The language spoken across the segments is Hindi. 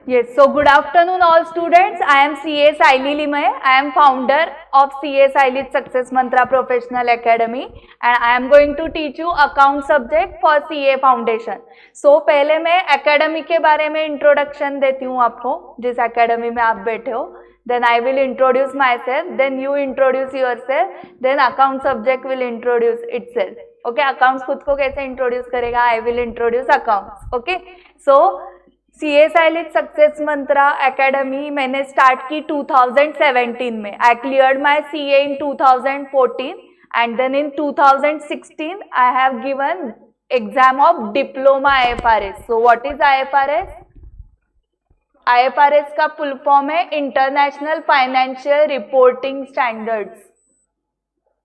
Yes, so good afternoon all students. I am CA Saili Limay. I am founder of CA Saili's Success Mantra Professional Academy and I am going to teach you account subject for CA Foundation. So पहले मैं academy के बारे में introduction देती हूँ आपको, जिस academy में आप बैठे हो. Then I will introduce myself, then you introduce yourself, then account subject will introduce itself. Okay, accounts खुद को कैसे introduce करेगा? I will introduce accounts. Okay, so CA Saili's Success Mantra Academy मैंने स्टार्ट की 2017 में. I cleared my CA in 2014 and then in 2016 I have given exam of diploma IFRS. So what is IFRS? IFRS का फुल फॉर्म है international financial reporting standards.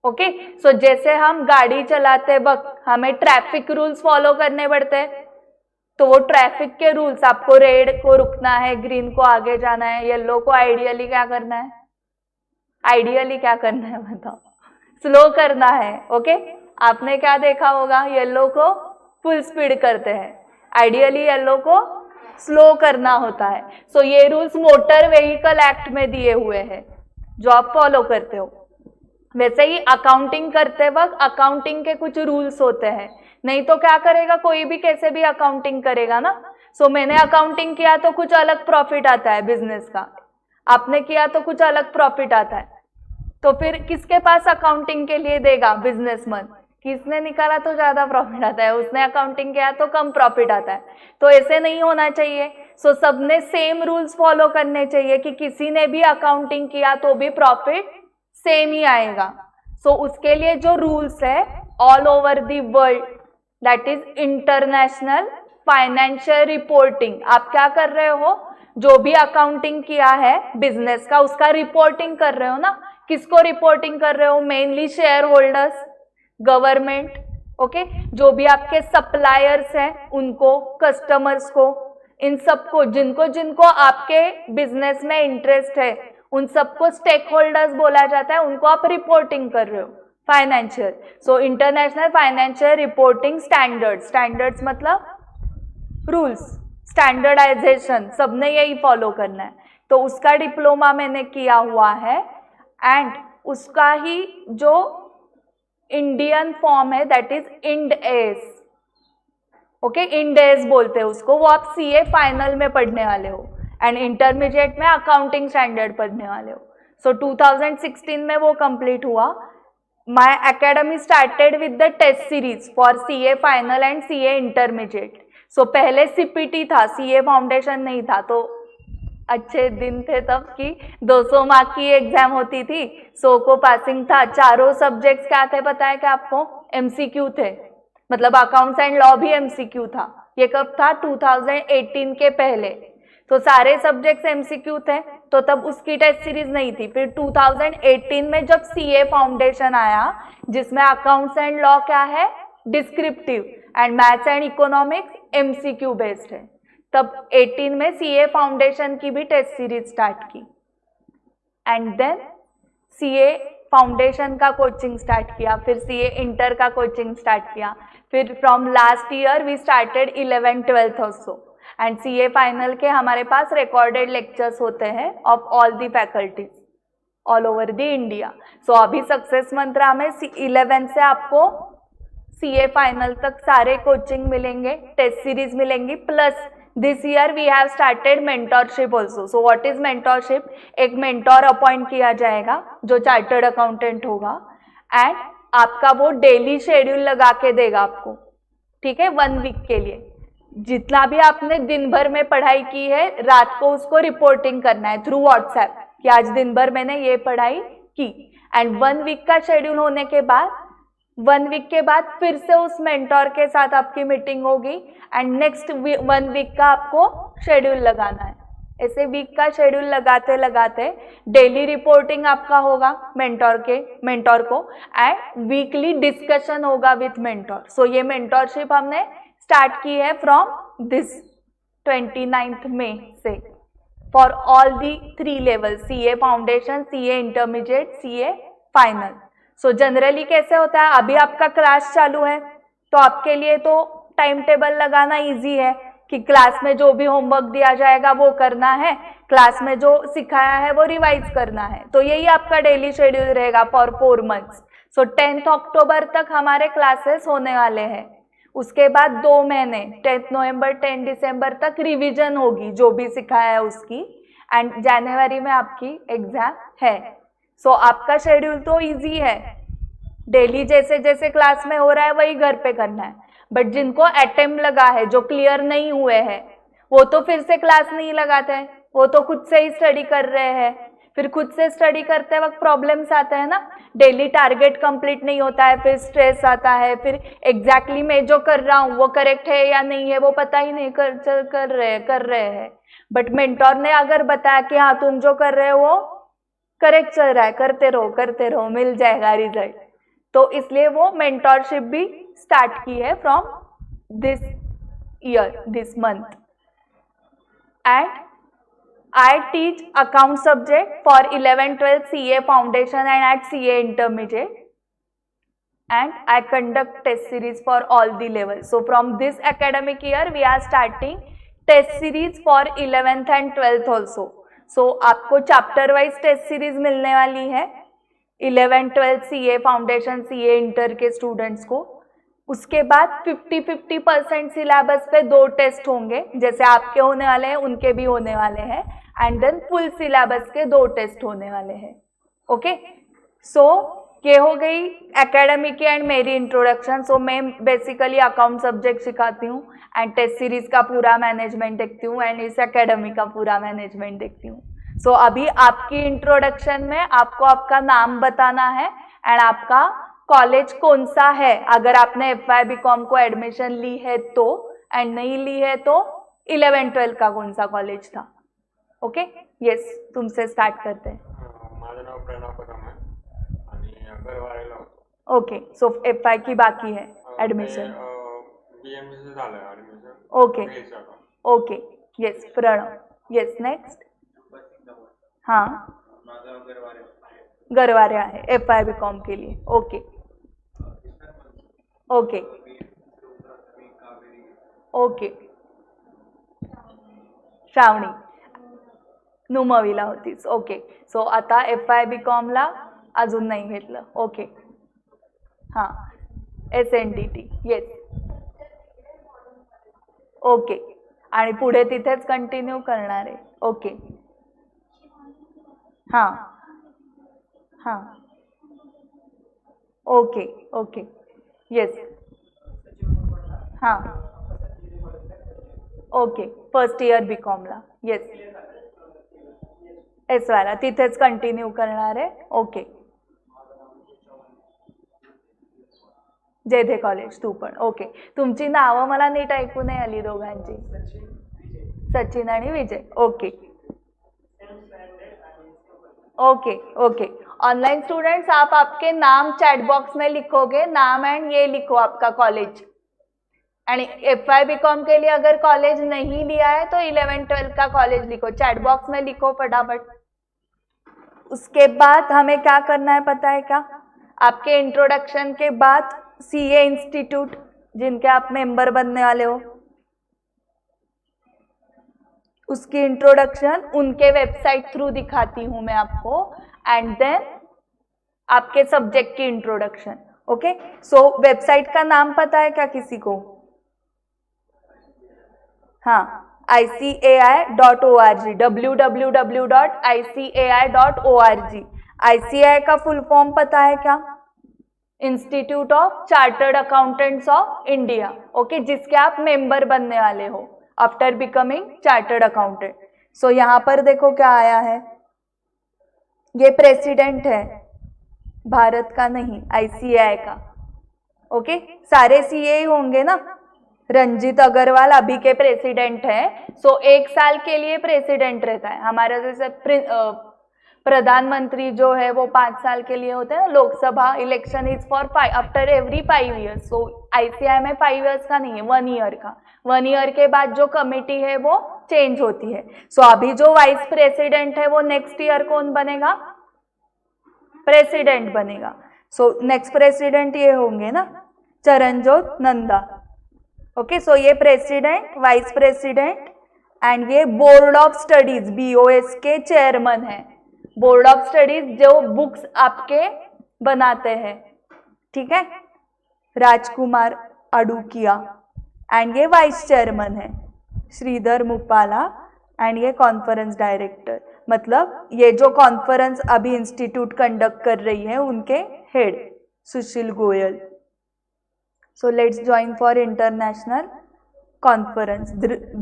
Okay, so जैसे हम गाड़ी चलाते वक्त हमें ट्रैफिक रूल्स फॉलो करने पड़ते हैं, तो वो ट्रैफिक के रूल्स, आपको रेड को रुकना है, ग्रीन को आगे जाना है, येलो को आइडियली क्या करना है? आइडियली क्या करना है बताओ? स्लो करना है. ओके, आपने क्या देखा होगा? येलो को फुल स्पीड करते हैं, आइडियली येलो को स्लो करना होता है. सो ये रूल्स मोटर व्हीकल एक्ट में दिए हुए हैं जो आप फॉलो करते हो. वैसे ही अकाउंटिंग करते वक्त अकाउंटिंग के कुछ रूल्स होते हैं, नहीं तो क्या करेगा, कोई भी कैसे भी अकाउंटिंग करेगा ना. सो मैंने अकाउंटिंग किया तो कुछ अलग प्रॉफिट आता है बिजनेस का, आपने किया तो कुछ अलग प्रॉफिट आता है. तो फिर किसके पास अकाउंटिंग के लिए देगा बिजनेसमैन? किसने निकाला तो ज्यादा प्रॉफिट आता है, उसने अकाउंटिंग किया तो कम प्रॉफिट आता है. तो ऐसे नहीं होना चाहिए. सो सबने सेम रूल्स फॉलो करने चाहिए कि किसी ने भी अकाउंटिंग किया तो भी प्रॉफिट सेम ही आएगा. सो उसके लिए जो रूल्स है all over the world, that is international financial reporting. आप क्या कर रहे हो? जो भी अकाउंटिंग किया है बिजनेस का उसका रिपोर्टिंग कर रहे हो ना. किसको रिपोर्टिंग कर रहे हो? Mainly share holders, government. Okay, जो भी आपके सप्लायर्स हैं उनको, कस्टमर्स को, इन सबको, जिनको जिनको आपके बिजनेस में इंटरेस्ट है उन सबको स्टेक होल्डर्स बोला जाता है. उनको आप रिपोर्टिंग कर रहे हो financial. So international financial reporting standards. Standards मतलब रूल्स, स्टैंडर्डाइजेशन, सबने यही फॉलो करना है. तो उसका डिप्लोमा मैंने किया हुआ है एंड उसका ही जो इंडियन फॉर्म है that is end S. Okay, end S बोलते हैं उसको. वो आप CA फाइनल में पढ़ने वाले हो एंड इंटरमीडिएट में अकाउंटिंग स्टैंडर्ड पढ़ने वाले हो. सो 2016 में वो कंप्लीट हुआ. My academy started with the test series for CA final and CA intermediate. So पहले CPT था, CA फाउंडेशन नहीं था. तो अच्छे दिन थे तब कि 200 मार्क की एग्जाम होती थी, 100 को पासिंग था. चारों सब्जेक्ट्स क्या थे पता है क्या आपको? MCQ थे, मतलब अकाउंट्स एंड लॉ भी MCQ था. ये कब था? 2018 के पहले. तो सारे सब्जेक्ट्स MCQ थे, तो तब उसकी टेस्ट सीरीज नहीं थी. फिर 2018 में जब CA फाउंडेशन आया जिसमें अकाउंट्स एंड लॉ क्या है? Descriptive, and maths and economics MCQ based है, तब 18 में CA फाउंडेशन की भी टेस्ट सीरीज स्टार्ट की. एंड देन CA फाउंडेशन का कोचिंग स्टार्ट किया, फिर CA इंटर का कोचिंग स्टार्ट किया. फिर from last year we started 11th 12th also. And CA final के हमारे पास रिकॉर्डेड लेक्चर्स होते हैं of all the faculties all over the India. So अभी सक्सेस मंत्रा में 11 से आपको CA फाइनल तक सारे कोचिंग मिलेंगे, टेस्ट सीरीज मिलेंगी. Plus this year we have started mentorship also. So what is mentorship? एक मेंटोर अपॉइंट किया जाएगा जो चार्टर्ड अकाउंटेंट होगा एंड आपका वो डेली शेड्यूल लगा के देगा आपको. ठीक है, 1 वीक के लिए जितना भी आपने दिन भर में पढ़ाई की है रात को उसको रिपोर्टिंग करना है थ्रू व्हाट्सएप कि आज दिन भर मैंने ये पढ़ाई की. एंड 1 वीक का शेड्यूल होने के बाद 1 वीक के बाद फिर से उस मेंटोर के साथ आपकी मीटिंग होगी एंड नेक्स्ट 1 वीक का आपको शेड्यूल लगाना है. ऐसे वीक का शेड्यूल लगाते लगाते डेली रिपोर्टिंग आपका होगा मेंटोर को एंड वीकली डिस्कशन होगा विथ मेंटोर. सो ये मेंटोरशिप हमने स्टार्ट की है फ्रॉम दिस 29th मई से for all the 3 level, CA foundation, CA intermediate, CA final. So generally कैसे होता है, अभी आपका क्लास चालू है तो आपके लिए तो टाइम टेबल लगाना इजी है कि क्लास में जो भी होमवर्क दिया जाएगा वो करना है, क्लास में जो सिखाया है वो रिवाइज करना है। तो यही आपका डेली शेड्यूल रहेगा फॉर 4 मंथ्स। सो 10 अक्टूबर तक हमारे क्लासेस होने वाले हैं। उसके बाद 2 महीने 10 नवंबर 10 दिसंबर तक रिवीजन होगी जो भी सिखाया है उसकी, एंड जनवरी में आपकी एग्जाम है। सो आपका शेड्यूल तो इजी है, डेली जैसे जैसे क्लास में हो रहा है वही घर पे करना है। बट जिनको अटेम्प्ट लगा है, जो क्लियर नहीं हुए हैं, वो तो फिर से क्लास नहीं लगाते हैं, वो तो खुद से ही स्टडी कर रहे हैं। फिर खुद से स्टडी करते वक्त प्रॉब्लम्स आते हैं ना, डेली टारगेट कंप्लीट नहीं होता है, फिर स्ट्रेस आता है, फिर एग्जैक्टली मैं जो कर रहा हूँ वो करेक्ट है या नहीं है वो पता ही नहीं कर रहे हैं। बट मेंटोर ने अगर बताया कि हाँ तुम जो कर रहे हो वो करेक्ट चल रहा है, करते रहो मिल जाएगा रिजल्ट, तो इसलिए वो मेंटोरशिप भी स्टार्ट की है from this year, this month. And I teach account subject for 11-12 CA foundation and at CA intermediate, and I conduct test series for all the levels. So from this academic year we are starting test series for 11th and 12th also. So आपको chapter wise test series मिलने वाली है 11-12 CA foundation CA इंटर के स्टूडेंट्स को। उसके बाद 50-50% सिलेबस पे 2 टेस्ट होंगे, जैसे आपके होने वाले हैं उनके भी होने वाले हैं, एंड देन फुल सिलेबस के 2 टेस्ट होने वाले हैं। ओके, सो ये हो गई एकेडमिक की एंड मेरी इंट्रोडक्शन। सो मैं बेसिकली अकाउंट सब्जेक्ट सिखाती हूँ एंड टेस्ट सीरीज का पूरा मैनेजमेंट देखती हूँ एंड इस एकेडमी का पूरा मैनेजमेंट देखती हूँ। सो अभी आपकी इंट्रोडक्शन में आपको आपका नाम बताना है एंड आपका कॉलेज कौन सा है, अगर आपने FY BCom को एडमिशन ली है तो, एंड नहीं ली है तो 11-12 का कौन सा कॉलेज था। ओके, येस, तुमसे स्टार्ट करते हैं। माझं नाव प्रणव कदम आहे आणि गरवारेला होतो। ओके, सो FY की बाकी है एडमिशन। BMC झालं admission. Okay okay, yes Pranav, yes next. हाँ, गरवारे आहे FY BCom के लिए। ओके ओके ओके, श्रावणी नुमवीला होतीस। ओके, सो आता FY BCom ला अजून नाही घेतलं। ओके, हां, SNDT, येस, ओके, आणि पुढे तिथेच कंटिन्यू करणार आहे। ओके, हां हां, ओके ओके, येस, हां, ओके, फर्स्ट इयर BCom ला, येस, एस वाला तिथेच कंटिन्यू करणार आहे। ओके, जेधे कॉलेज तू पण। ओके, तुमची नावं मला नीट ऐकू नाही आली दोघांची, सचिन आणि Vijay. Okay okay okay, online students आप आपके नाम चैट बॉक्स में लिखोगे, नाम एंड ये लिखो आपका कॉलेज। एंड FY BCom के लिए अगर कॉलेज नहीं लिया है तो 11-12 का कॉलेज लिखो, चैट बॉक्स में लिखो फटाफट। उसके बाद हमें क्या करना है पता है क्या, आपके इंट्रोडक्शन के बाद CA इंस्टीट्यूट जिनके आप मेंबर बनने वाले हो उसकी इंट्रोडक्शन उनके वेबसाइट थ्रू दिखाती हूं मैं आपको, एंड देन आपके सब्जेक्ट की इंट्रोडक्शन। ओके, सो वेबसाइट का नाम पता है क्या किसी को? हाँ, ICAI.org, www.icai.org। ICAI का फुल फॉर्म पता है क्या? Institute of chartered accountants of India. Okay, जिसके आप मेंबर बनने वाले हो आफ्टर बिकमिंग चार्टर्ड अकाउंटेंट। सो यहाँ पर देखो क्या आया है, ये प्रेसिडेंट है भारत का नहीं, ICAI का। ओके, सारे CA होंगे ना। रंजीत अग्रवाल अभी के प्रेसिडेंट हैं। सो 1 साल के लिए प्रेसिडेंट रहता है, हमारा जैसे प्रधानमंत्री जो है वो 5 साल के लिए होते हैं। Lok Sabha election is for after every 5 years. So ICAI में 5 ईयर्स का नहीं है, 1 ईयर का। 1 ईयर के बाद जो कमेटी है वो चेंज होती है। सो अभी जो वाइस प्रेसिडेंट है वो नेक्स्ट ईयर कौन बनेगा? प्रेसिडेंट बनेगा। सो नेक्स्ट प्रेसिडेंट ये होंगे ना, चरणजोत नंदा। ओके, सो ये प्रेसिडेंट, वाइस प्रेसिडेंट एंड ये बोर्ड ऑफ स्टडीज BOS के चेयरमैन है। बोर्ड ऑफ स्टडीज जो बुक्स आपके बनाते हैं, ठीक है, राजकुमार अडुकिया, एंड ये वाइस चेयरमैन है श्रीधर मुपाला, एंड ये कॉन्फ्रेंस डायरेक्टर, मतलब ये जो कॉन्फ्रेंस अभी इंस्टीट्यूट कंडक्ट कर रही है उनके head Sushil Goyal. So let's join for international conference.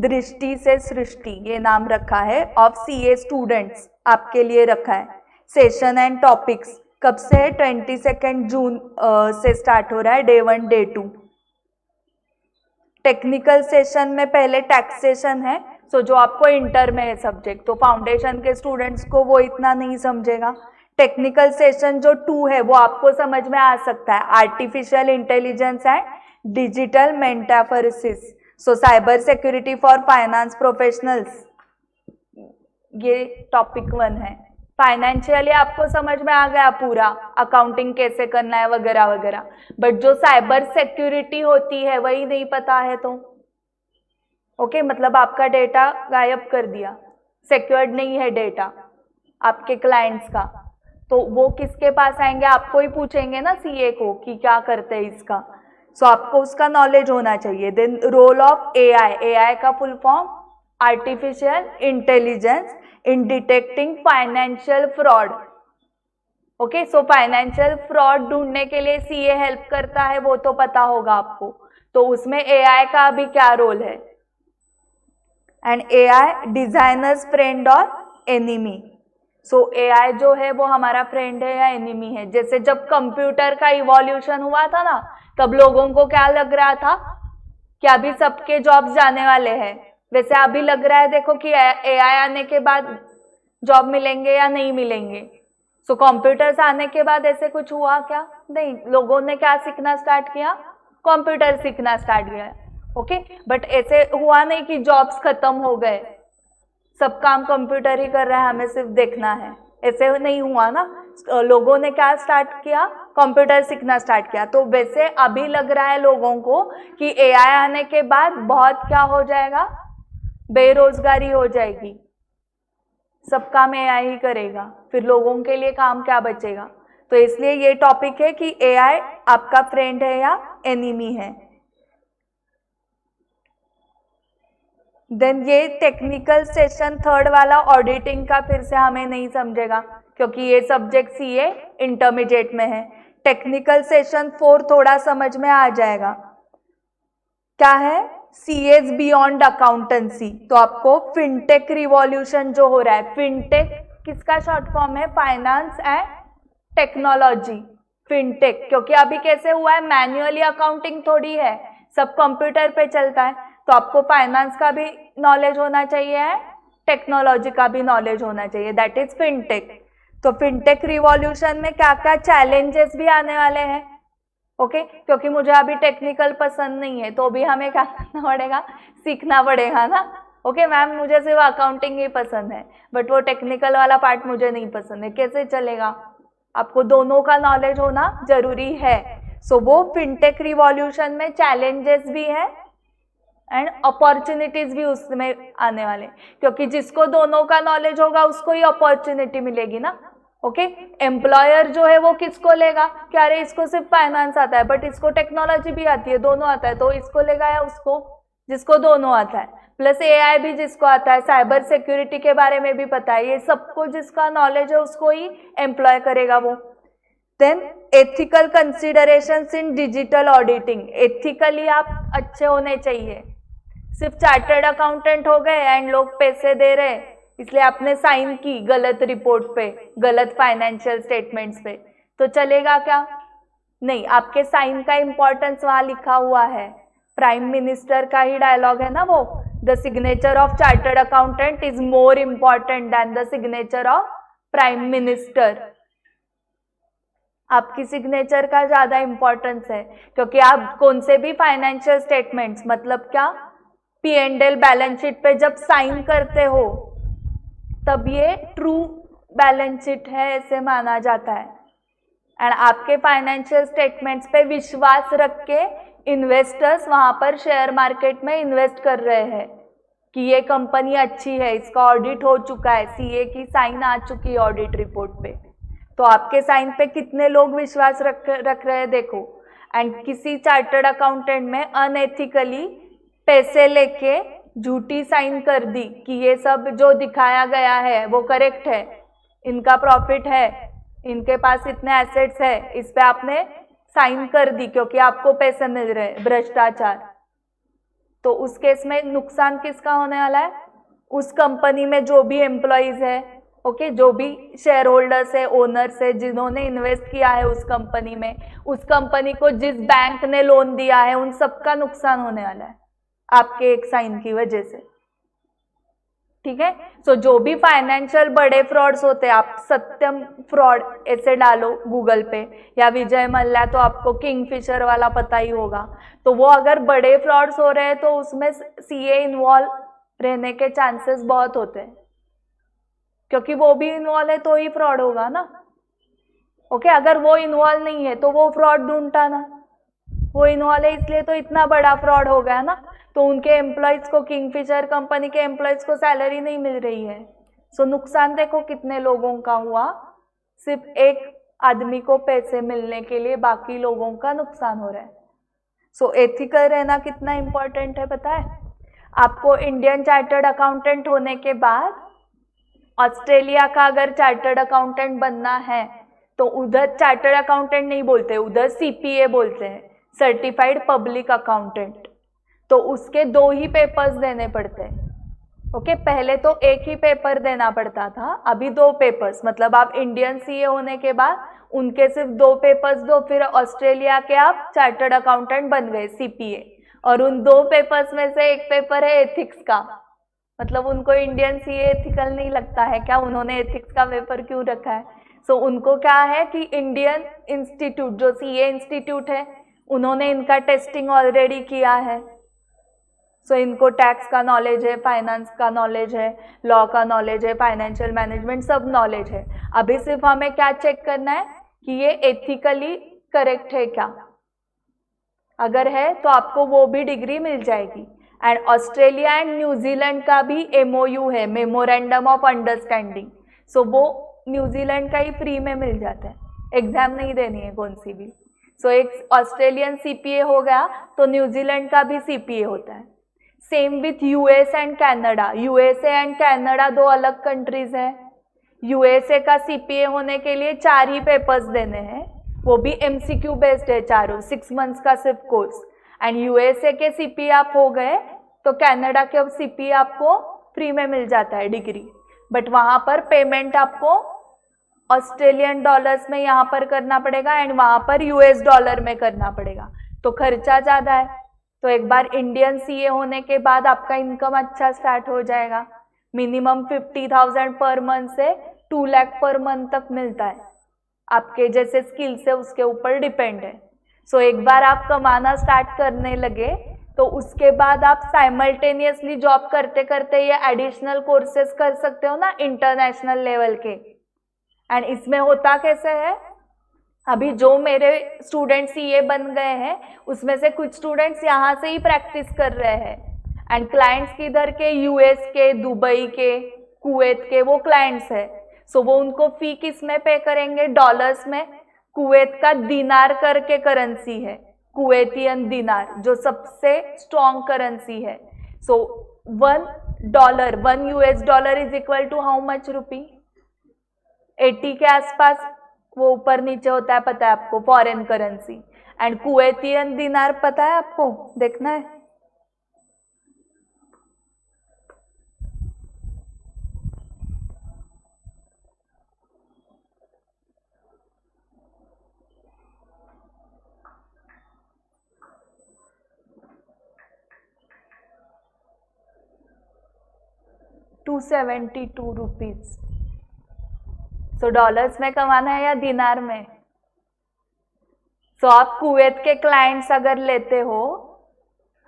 दृष्टि से सृष्टि ये नाम रखा है, ऑफ CA स्टूडेंट्स आपके लिए रखा है। सेशन एंड टॉपिक्स कब से है? 22 जून से स्टार्ट हो रहा है, डे 1 डे 2। टेक्निकल सेशन में पहले टैक्सेशन है, सो जो आपको इंटर में है सब्जेक्ट, तो फाउंडेशन के स्टूडेंट्स को वो इतना नहीं समझेगा। टेक्निकल सेशन जो 2 है वो आपको समझ में आ सकता है, artificial intelligence and digital metamorphosis, so cyber security for finance professionals, ये टॉपिक 1 है। फाइनेंशियली आपको समझ में आ गया पूरा, अकाउंटिंग कैसे करना है वगैरह वगैरह, बट जो साइबर सिक्योरिटी होती है वही नहीं पता है तो ओके, मतलब आपका डेटा गायब कर दिया, सिक्योर्ड नहीं है डेटा आपके क्लाइंट्स का, तो वो किसके पास आएंगे? आपको ही पूछेंगे ना CA को कि क्या करते हैं इसका, सो आपको उसका नॉलेज होना चाहिए। देन रोल ऑफ AI का full form artificial intelligence in detecting financial fraud. Okay, so financial fraud ढूंढने के लिए CA हेल्प करता है, वो तो पता होगा आपको, तो उसमें AI का भी क्या रोल है। एंड AI डिजाइनर्स फ्रेंड और एनिमी, सो AI जो है वो हमारा फ्रेंड है या एनिमी है। जैसे जब कंप्यूटर का इवोल्यूशन हुआ था ना, तब लोगों को क्या लग रहा था कि अभी सबके जॉब्स जाने वाले हैं, वैसे अभी लग रहा है देखो कि AI आने के बाद जॉब मिलेंगे या नहीं मिलेंगे। सो कंप्यूटर्स आने के बाद ऐसे कुछ हुआ क्या? नहीं, लोगों ने क्या सीखना स्टार्ट किया? कंप्यूटर सीखना स्टार्ट किया। ओके, बट ऐसे हुआ नहीं कि जॉब्स खत्म हो गए, सब काम कंप्यूटर ही कर रहा है, हमें सिर्फ देखना है, ऐसे नहीं हुआ ना। लोगों ने क्या स्टार्ट किया? कंप्यूटर सीखना स्टार्ट किया। तो वैसे अभी लग रहा है लोगों को कि AI आने के बाद बहुत क्या हो जाएगा, बेरोजगारी हो जाएगी, सब काम AI ही करेगा, फिर लोगों के लिए काम क्या बचेगा। तो इसलिए ये टॉपिक है कि AI आपका फ्रेंड है या एनिमी है। देन ये टेक्निकल सेशन 3rd वाला ऑडिटिंग का फिर से हमें नहीं समझेगा क्योंकि ये सब्जेक्ट CA इंटरमीडिएट में है। टेक्निकल सेशन 4 थोड़ा समझ में आ जाएगा, क्या है? CAs beyond accountancy. तो आपको फिनटेक रिवॉल्यूशन जो हो रहा है, फिनटेक किसका शॉर्ट फॉर्म है? Finance and technology, fintech. क्योंकि अभी कैसे हुआ है, मैन्युअली अकाउंटिंग थोड़ी है, सब कंप्यूटर पे चलता है, तो आपको फाइनेंस का भी नॉलेज होना चाहिए, टेक्नोलॉजी का भी नॉलेज होना चाहिए, दैट इज फिनटेक। तो फिनटेक रिवॉल्यूशन में क्या क्या चैलेंजेस भी आने वाले हैं, ओके क्योंकि मुझे अभी टेक्निकल पसंद नहीं है, तो भी हमें क्या करना पड़ेगा? सीखना पड़ेगा ना। ओके मैम, मुझे सिर्फ अकाउंटिंग ही पसंद है, बट वो टेक्निकल वाला पार्ट मुझे नहीं पसंद है, कैसे चलेगा? आपको दोनों का नॉलेज होना जरूरी है। सो वो फिनटेक रिवॉल्यूशन में चैलेंजेस भी है एंड अपॉर्चुनिटीज भी उसमें आने वाले, क्योंकि जिसको दोनों का नॉलेज होगा उसको ही अपॉर्चुनिटी मिलेगी ना। ओके, एम्प्लॉयर जो है वो किसको लेगा कि अरे इसको सिर्फ फाइनेंस आता है बट इसको टेक्नोलॉजी भी आती है, दोनों आता है, तो इसको लेगा या उसको जिसको दोनों आता है, प्लस AI भी जिसको आता है, साइबर सिक्योरिटी के बारे में भी पता है, ये सबको जिसका नॉलेज है उसको ही एम्प्लॉय करेगा वो। Then ethical considerations in digital auditing, ethically आप अच्छे होने चाहिए। सिर्फ चार्टर्ड अकाउंटेंट हो गए एंड लोग पैसे दे रहे इसलिए आपने साइन की गलत रिपोर्ट पे, गलत फाइनेंशियल स्टेटमेंट्स पे, तो चलेगा क्या? नहीं, आपके साइन का इंपॉर्टेंस वहां लिखा हुआ है, प्राइम मिनिस्टर का ही डायलॉग है ना वो, the signature of chartered accountant is more important than the signature of prime minister. आपकी सिग्नेचर का ज्यादा इंपॉर्टेंस है, क्योंकि आप कौन से भी फाइनेंशियल स्टेटमेंट्स, मतलब क्या, P&L बैलेंस शीट पे जब साइन करते हो तब ये ट्रू बैलेंस शीट है ऐसे माना जाता है। एंड आपके फाइनेंशियल स्टेटमेंट्स पे विश्वास रख के इन्वेस्टर्स वहां पर शेयर मार्केट में इन्वेस्ट कर रहे हैं कि ये कंपनी अच्छी है, इसका ऑडिट हो चुका है, सीए की साइन आ चुकी है ऑडिट रिपोर्ट पे, तो आपके साइन पे कितने लोग विश्वास रख रहे हैं देखो। एंड किसी चार्टर्ड अकाउंटेंट में अनएथिकली पैसे लेके झूठी साइन कर दी कि ये सब जो दिखाया गया है वो करेक्ट है, इनका प्रॉफिट है, इनके पास इतने एसेट्स है, इस पे आपने साइन कर दी क्योंकि आपको पैसे मिल रहे हैं, भ्रष्टाचार। तो उस केस में नुकसान किसका होने वाला है? उस कंपनी में जो भी एम्प्लॉइज है, ओके, जो भी शेयर होल्डर्स है, ओनर्स है, जिन्होंने इन्वेस्ट किया है उस कंपनी में, उस कंपनी को जिस बैंक ने लोन दिया है, उन सबका नुकसान होने वाला है आपके एक साइन की वजह से। ठीक है, सो जो भी फाइनेंशियल बड़े फ्रॉड्स होते हैं, आप सत्यम फ्रॉड ऐसे डालो गूगल पे या विजय मल्ल्या, तो आपको किंगफिशर वाला पता ही होगा। तो वो अगर बड़े फ्रॉड्स हो रहे हैं तो उसमें सीए इन्वॉल्व रहने के चांसेस बहुत होते हैं, क्योंकि वो भी इन्वॉल्व है तो ही फ्रॉड होगा ना। ओके, अगर वो इन्वॉल्व नहीं है तो वो फ्रॉड ढूंढता ना, वो इन्वॉल्व है इसलिए तो इतना बड़ा फ्रॉड हो गया ना। तो उनके एम्प्लॉयज को, किंगफिशर कंपनी के एम्प्लॉयज को सैलरी नहीं मिल रही है। सो नुकसान देखो कितने लोगों का हुआ, सिर्फ एक आदमी को पैसे मिलने के लिए बाकी लोगों का नुकसान हो रहा है। सो एथिकल रहना कितना इंपॉर्टेंट है पता है आपको। इंडियन चार्टर्ड अकाउंटेंट होने के बाद ऑस्ट्रेलिया का अगर चार्टर्ड अकाउंटेंट बनना है तो उधर चार्टर्ड अकाउंटेंट नहीं बोलते, उधर सीपीए बोलते हैं, सर्टिफाइड पब्लिक अकाउंटेंट। तो उसके 2 ही पेपर्स देने पड़ते हैं। ओके, पहले तो एक ही पेपर देना पड़ता था, अभी 2 पेपर्स, मतलब आप इंडियन सीए होने के बाद उनके सिर्फ 2 पेपर्स दो, फिर ऑस्ट्रेलिया के आप चार्टर्ड अकाउंटेंट बन गए सीपीए। और उन 2 पेपर्स में से एक पेपर है एथिक्स का, मतलब उनको इंडियन सीए एथिकल नहीं लगता है क्या, उन्होंने एथिक्स का पेपर क्यों रखा है। सो उनको क्या है कि इंडियन इंस्टीट्यूट जो सीए इंस्टीट्यूट है, उन्होंने इनका टेस्टिंग ऑलरेडी किया है। सो इनको टैक्स का नॉलेज है, फाइनेंस का नॉलेज है, लॉ का नॉलेज है, फाइनेंशियल मैनेजमेंट सब नॉलेज है। अभी सिर्फ हमें क्या चेक करना है कि ये एथिकली करेक्ट है क्या, अगर है तो आपको वो भी डिग्री मिल जाएगी। एंड ऑस्ट्रेलिया एंड न्यूजीलैंड का भी एमओयू है, मेमोरेंडम ऑफ अंडरस्टैंडिंग। सो वो न्यूजीलैंड का ही फ्री में मिल जाता है, एग्जाम नहीं देनी है कौन सी भी। सो एक ऑस्ट्रेलियन सीपीए हो गया तो न्यूजीलैंड का भी सीपीए होता है। Same with US and Canada, USA and Canada 2 अलग कंट्रीज हैं। यूएसए का सीपीए होने के लिए 4 ही पेपर्स देने हैं, वो भी एमसीक्यू बेस्ड है चारों, 6 मंथ्स का सिर्फ कोर्स। एंड यूएसए के सीपीए आप हो गए तो कनाडा के अब सीपीए आपको फ्री में मिल जाता है डिग्री, बट वहां पर पेमेंट आपको ऑस्ट्रेलियन डॉलर्स में यहाँ पर करना पड़ेगा एंड वहां पर यूएस डॉलर में करना पड़ेगा, तो खर्चा ज्यादा है। तो एक बार इंडियन सीए होने के बाद आपका इनकम अच्छा स्टार्ट हो जाएगा, मिनिमम 50,000 पर मंथ से 2 लाख पर मंथ तक मिलता है, आपके जैसे स्किल से उसके ऊपर डिपेंड है। सो एक बार आप कमाना स्टार्ट करने लगे तो उसके बाद आप साइमल्टेनियसली जॉब करते करते ये एडिशनल कोर्सेज कर सकते हो ना इंटरनेशनल लेवल के। एंड इसमें होता कैसे है, अभी जो मेरे स्टूडेंट्स सीए बन गए हैं उसमें से कुछ स्टूडेंट्स यहाँ से ही प्रैक्टिस कर रहे हैं एंड क्लाइंट्स किधर के, यूएस के, दुबई के, कुवैत के वो क्लाइंट्स है। सो वो उनको फी किस में पे करेंगे, डॉलर्स में। कुवैत का दिनार करके करेंसी है, कुवैतियन दिनार, जो सबसे स्ट्रॉन्ग करेंसी है। So $1 US dollar is equal to how much rupee, 80 के आसपास, वो ऊपर नीचे होता है पता है आपको, फॉरेन करेंसी। एंड कुवैतियन दिनार पता है आपको, देखना है, ₹272। सो डॉलर्स में कमाना है या दिनार में। सो आप कुवैत के क्लाइंट्स अगर लेते हो,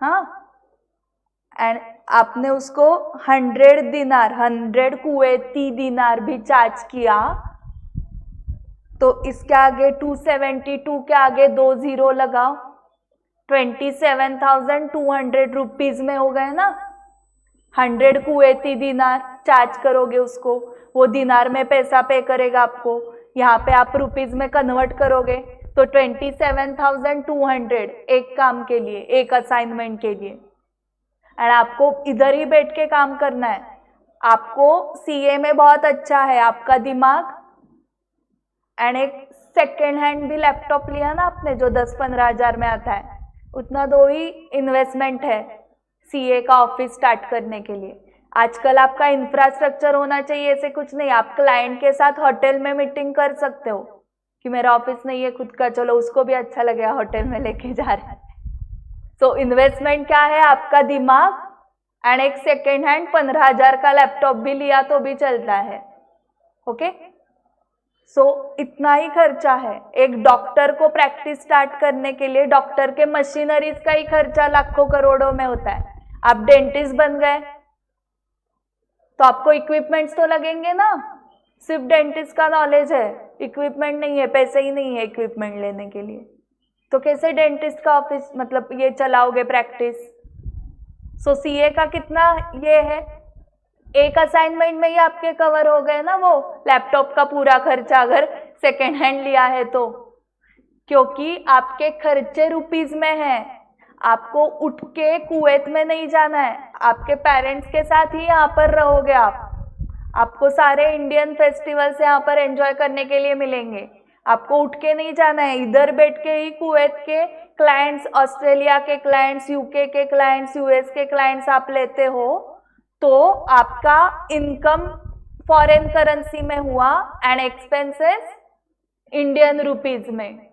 हाँ, एंड आपने उसको 100 दिनार, 100 कुवैती दिनार भी चार्ज किया, तो इसके आगे 272 के आगे 2 0 लगाओ, 27,200 रुपीज में हो गए ना। 100 कुवैती दिनार चार्ज करोगे उसको, वो दिनार में पैसा पे करेगा आपको, यहाँ पे आप रुपीज में कन्वर्ट करोगे तो 27,200 एक काम के लिए, एक असाइनमेंट के लिए। एंड आपको इधर ही बैठ के काम करना है। आपको सीए में बहुत अच्छा है आपका दिमाग। एंड एक सेकेंड हैंड भी लैपटॉप लिया ना आपने जो 10-15 हजार में आता है, उतना दो ही इन्वेस्टमेंट है सीए का ऑफिस स्टार्ट करने के लिए। आजकल आपका इंफ्रास्ट्रक्चर होना चाहिए, ऐसे कुछ नहीं। आप क्लाइंट के साथ होटल में मीटिंग कर सकते हो कि मेरा ऑफिस नहीं है खुद का, चलो उसको भी अच्छा लगेगा होटल में लेके जा रहे हैं। तो इन्वेस्टमेंट क्या है? आपका दिमाग। एंड एक सेकेंड हैंड 15,000 का लैपटॉप भी लिया तो भी चलता है। ओके, सो इतना ही खर्चा है। एक डॉक्टर को प्रैक्टिस स्टार्ट करने के लिए डॉक्टर के मशीनरीज का ही खर्चा लाखों करोड़ों में होता है। आप डेंटिस्ट बन गए तो आपको इक्विपमेंट्स तो लगेंगे ना। सिर्फ डेंटिस्ट का नॉलेज है, इक्विपमेंट नहीं है, पैसे ही नहीं है इक्विपमेंट लेने के लिए, तो कैसे डेंटिस्ट का ऑफिस मतलब ये चलाओगे प्रैक्टिस। सो सीए का कितना ये है, एक असाइनमेंट में ही आपके कवर हो गए ना वो लैपटॉप का पूरा खर्चा, अगर सेकेंड हैंड लिया है तो। क्योंकि आपके खर्चे रुपीज में है। आपको उठ के कुवैत में नहीं जाना है, आपके पेरेंट्स के साथ ही यहाँ पर रहोगे आप। आपको सारे इंडियन फेस्टिवल्स यहाँ पर एंजॉय करने के लिए मिलेंगे। आपको उठ के नहीं जाना है, इधर बैठ के ही कुवैत के क्लाइंट्स, ऑस्ट्रेलिया के क्लाइंट्स, यूके के क्लाइंट्स, यूएस के क्लाइंट्स आप लेते हो तो आपका इनकम फॉरेन करेंसी में हुआ एंड एक्सपेंसेस इंडियन रुपीज में।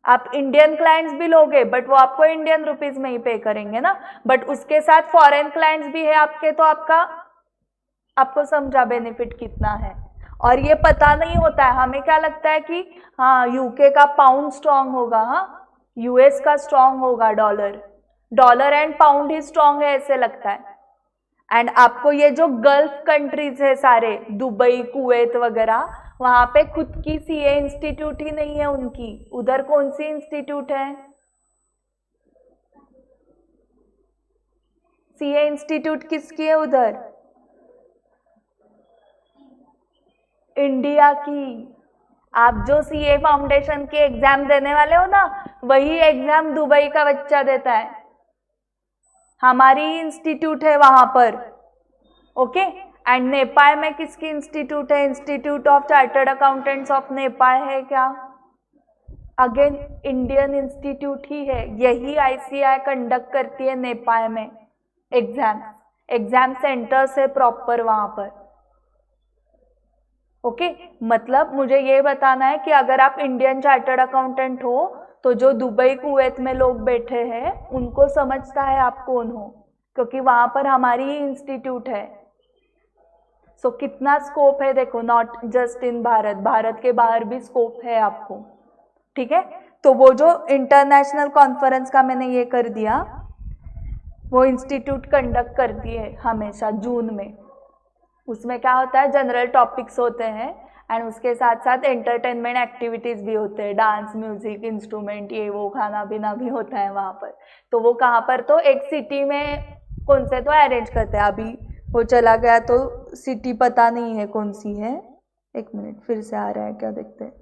आप इंडियन क्लाइंट्स भी लोगे बट वो आपको इंडियन रुपीज में ही पे करेंगे ना, बट उसके साथ फॉरेन क्लाइंट्स भी है आपके, तो आपको समझा बेनिफिट कितना है। और ये पता नहीं होता है, हमें क्या लगता है कि हाँ यूके का पाउंड स्ट्रांग होगा, हाँ यूएस का स्ट्रांग होगा, dollar and pound he strong है ऐसे लगता है। एंड आपको ये जो गल्फ कंट्रीज है सारे, दुबई, कुवैत वगैरह, वहां पे खुद की सीए इंस्टीट्यूट ही नहीं है उनकी। उधर कौन सी इंस्टीट्यूट है? सीए इंस्टीट्यूट किसकी है उधर? इंडिया की। आप जो सीए फाउंडेशन के एग्जाम देने वाले हो ना, वही एग्जाम दुबई का बच्चा देता है। हमारी इंस्टीट्यूट है वहां पर। ओके, एंड नेपाल में किसकी इंस्टीट्यूट है? Institute of chartered accountants of Nepal है क्या? अगेन इंडियन इंस्टीट्यूट ही है। यही आईसीआई कंडक्ट करती है नेपाल में एग्जाम सेंटर्स है प्रॉपर वहां पर। ओके, मतलब मुझे ये बताना है कि अगर आप इंडियन चार्टर्ड अकाउंटेंट हो तो जो दुबई कुवैत में लोग बैठे हैं उनको समझता है आप कौन हो, क्योंकि वहां पर हमारी ही इंस्टीट्यूट है। सो कितना स्कोप है देखो, not just in Bharat, Bharat के बाहर भी स्कोप है आपको। ठीक है, तो वो जो इंटरनेशनल कॉन्फ्रेंस का मैंने ये कर दिया, वो इंस्टीट्यूट कंडक्ट करती है हमेशा जून में। उसमें क्या होता है, जनरल टॉपिक्स होते हैं एंड उसके साथ साथ एंटरटेनमेंट एक्टिविटीज भी होते हैं, डांस, म्यूजिक, इंस्ट्रूमेंट, ये वो, खाना पीना भी होता है वहाँ पर। तो वो कहाँ पर, तो एक सिटी में कौन से तो अरेंज करते हैं। अभी वो चला गया तो सिटी पता नहीं है कौन सी है, एक मिनट फिर से आ रहा है क्या देखते हैं।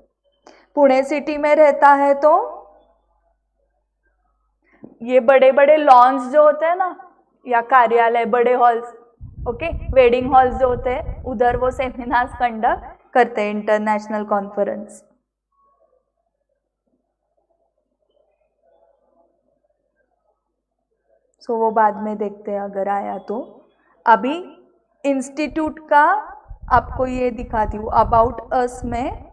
पुणे सिटी में रहता है तो ये बड़े बड़े लॉन्स जो होते हैं ना, या कार्यालय, बड़े हॉल्स, ओके, वेडिंग हॉल्स जो होते हैं, उधर वो सेमिनार्स कंडक्ट करते हैं, इंटरनेशनल कॉन्फ्रेंस। सो वो बाद में देखते हैं अगर आया तो। अभी इंस्टीट्यूट का आपको ये दिखाती हूँ, अबाउट अस में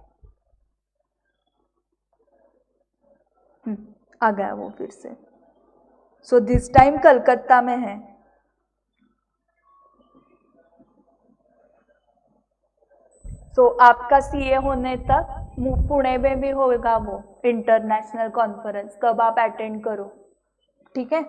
आ गया वो फिर से। सो दिस टाइम कलकत्ता में है। सो आपका सीए होने तक पुणे में भी होगा वो इंटरनेशनल कॉन्फ्रेंस, कब आप अटेंड करो। ठीक है,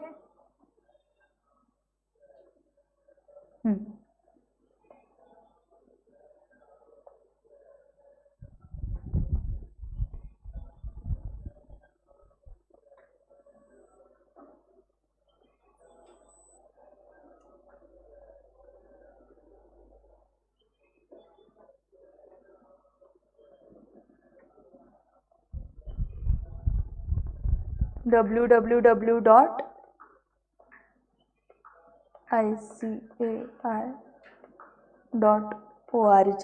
www.icar.org।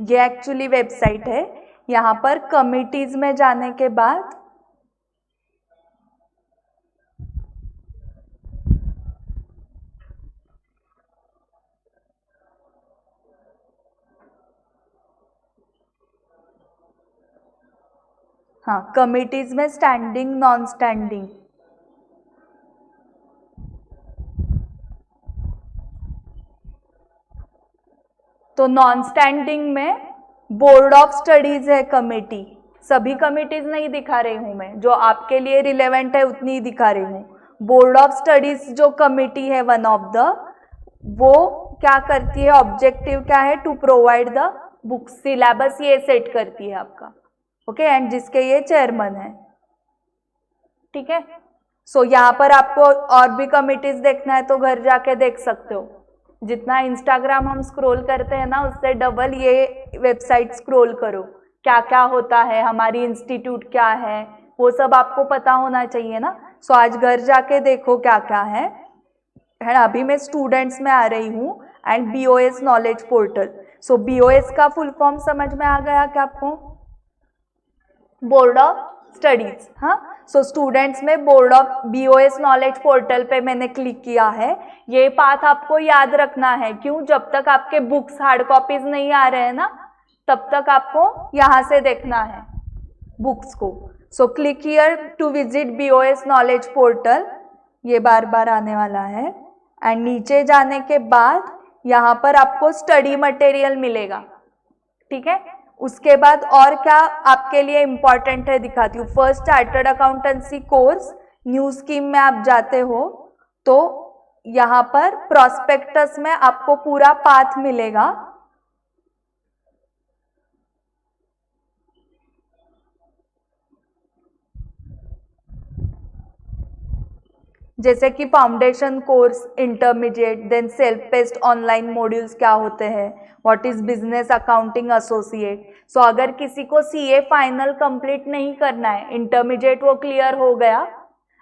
ये एक्चुअली वेबसाइट है। यहाँ पर कमिटीज में जाने के बाद हाँ, कमिटीज में स्टैंडिंग, नॉन स्टैंडिंग, तो नॉन स्टैंडिंग में बोर्ड ऑफ स्टडीज है कमेटी। सभी कमिटीज नहीं दिखा रही हूं मैं, जो आपके लिए रिलेवेंट है उतनी ही दिखा रही हूं। बोर्ड ऑफ स्टडीज जो कमिटी है वन ऑफ द, वो क्या करती है, ऑब्जेक्टिव क्या है, to provide the books, syllabus ये सेट करती है आपका, ओके, एंड जिसके ये चेयरमैन है, ठीक है। सो यहाँ पर आपको और भी कमिटीज देखना है तो घर जाके देख सकते हो। जितना इंस्टाग्राम हम स्क्रॉल करते हैं ना, उससे डबल ये वेबसाइट स्क्रॉल करो, क्या क्या होता है, हमारी इंस्टीट्यूट क्या है, वो सब आपको पता होना चाहिए ना। सो आज घर जाके देखो क्या क्या है ना। अभी मैं स्टूडेंट्स में आ रही हूँ and BOS knowledge portal. So BOS का फुल फॉर्म समझ में आ गया क्या आपको? Board of studies. हाँ, सो स्टूडेंट्स में board of BOS knowledge portal पे मैंने क्लिक किया है। ये पाथ आपको याद रखना है, क्यों? जब तक आपके बुक्स हार्ड कॉपीज नहीं आ रहे हैं ना, तब तक आपको यहाँ से देखना है बुक्स को। So click here to visit BOS knowledge portal, ये बार बार आने वाला है। एंड नीचे जाने के बाद यहाँ पर आपको स्टडी मटेरियल मिलेगा, ठीक है। उसके बाद और क्या आपके लिए इम्पॉर्टेंट है दिखाती हूँ। First chartered accountancy course new scheme में आप जाते हो तो यहाँ पर प्रोस्पेक्टस में आपको पूरा पाथ मिलेगा। जैसे कि foundation course, intermediate, then self paced online modules क्या होते हैं, what is business accounting associate. So अगर किसी को CA फाइनल कंप्लीट नहीं करना है, इंटरमीडिएट वो क्लियर हो गया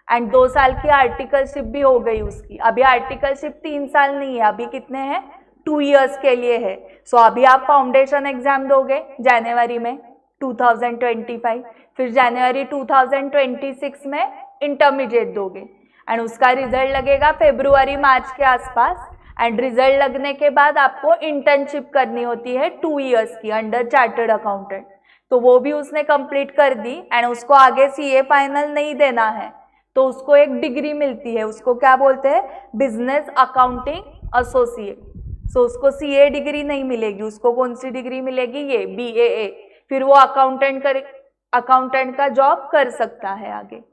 एंड 2 साल की आर्टिकलशिप भी हो गई उसकी। अभी आर्टिकलशिप 3 साल नहीं है, अभी कितने हैं, 2 इयर्स के लिए है। सो अभी आप फाउंडेशन एग्जाम दोगे जनवरी में 2025, फिर जनवरी 2026 में इंटरमीडिएट दोगे एंड उसका रिजल्ट लगेगा फरवरी मार्च के आसपास। एंड रिजल्ट लगने के बाद आपको इंटर्नशिप करनी होती है 2 इयर्स की अंडर चार्टर्ड अकाउंटेंट, तो वो भी उसने कंप्लीट कर दी एंड उसको आगे CA फाइनल नहीं देना है तो उसको एक डिग्री मिलती है, उसको क्या बोलते हैं, बिजनेस अकाउंटिंग एसोसिएट। सो उसको CA डिग्री नहीं मिलेगी, उसको कौन सी डिग्री मिलेगी, ये BAA। फिर वो अकाउंटेंट का जॉब कर सकता है आगे,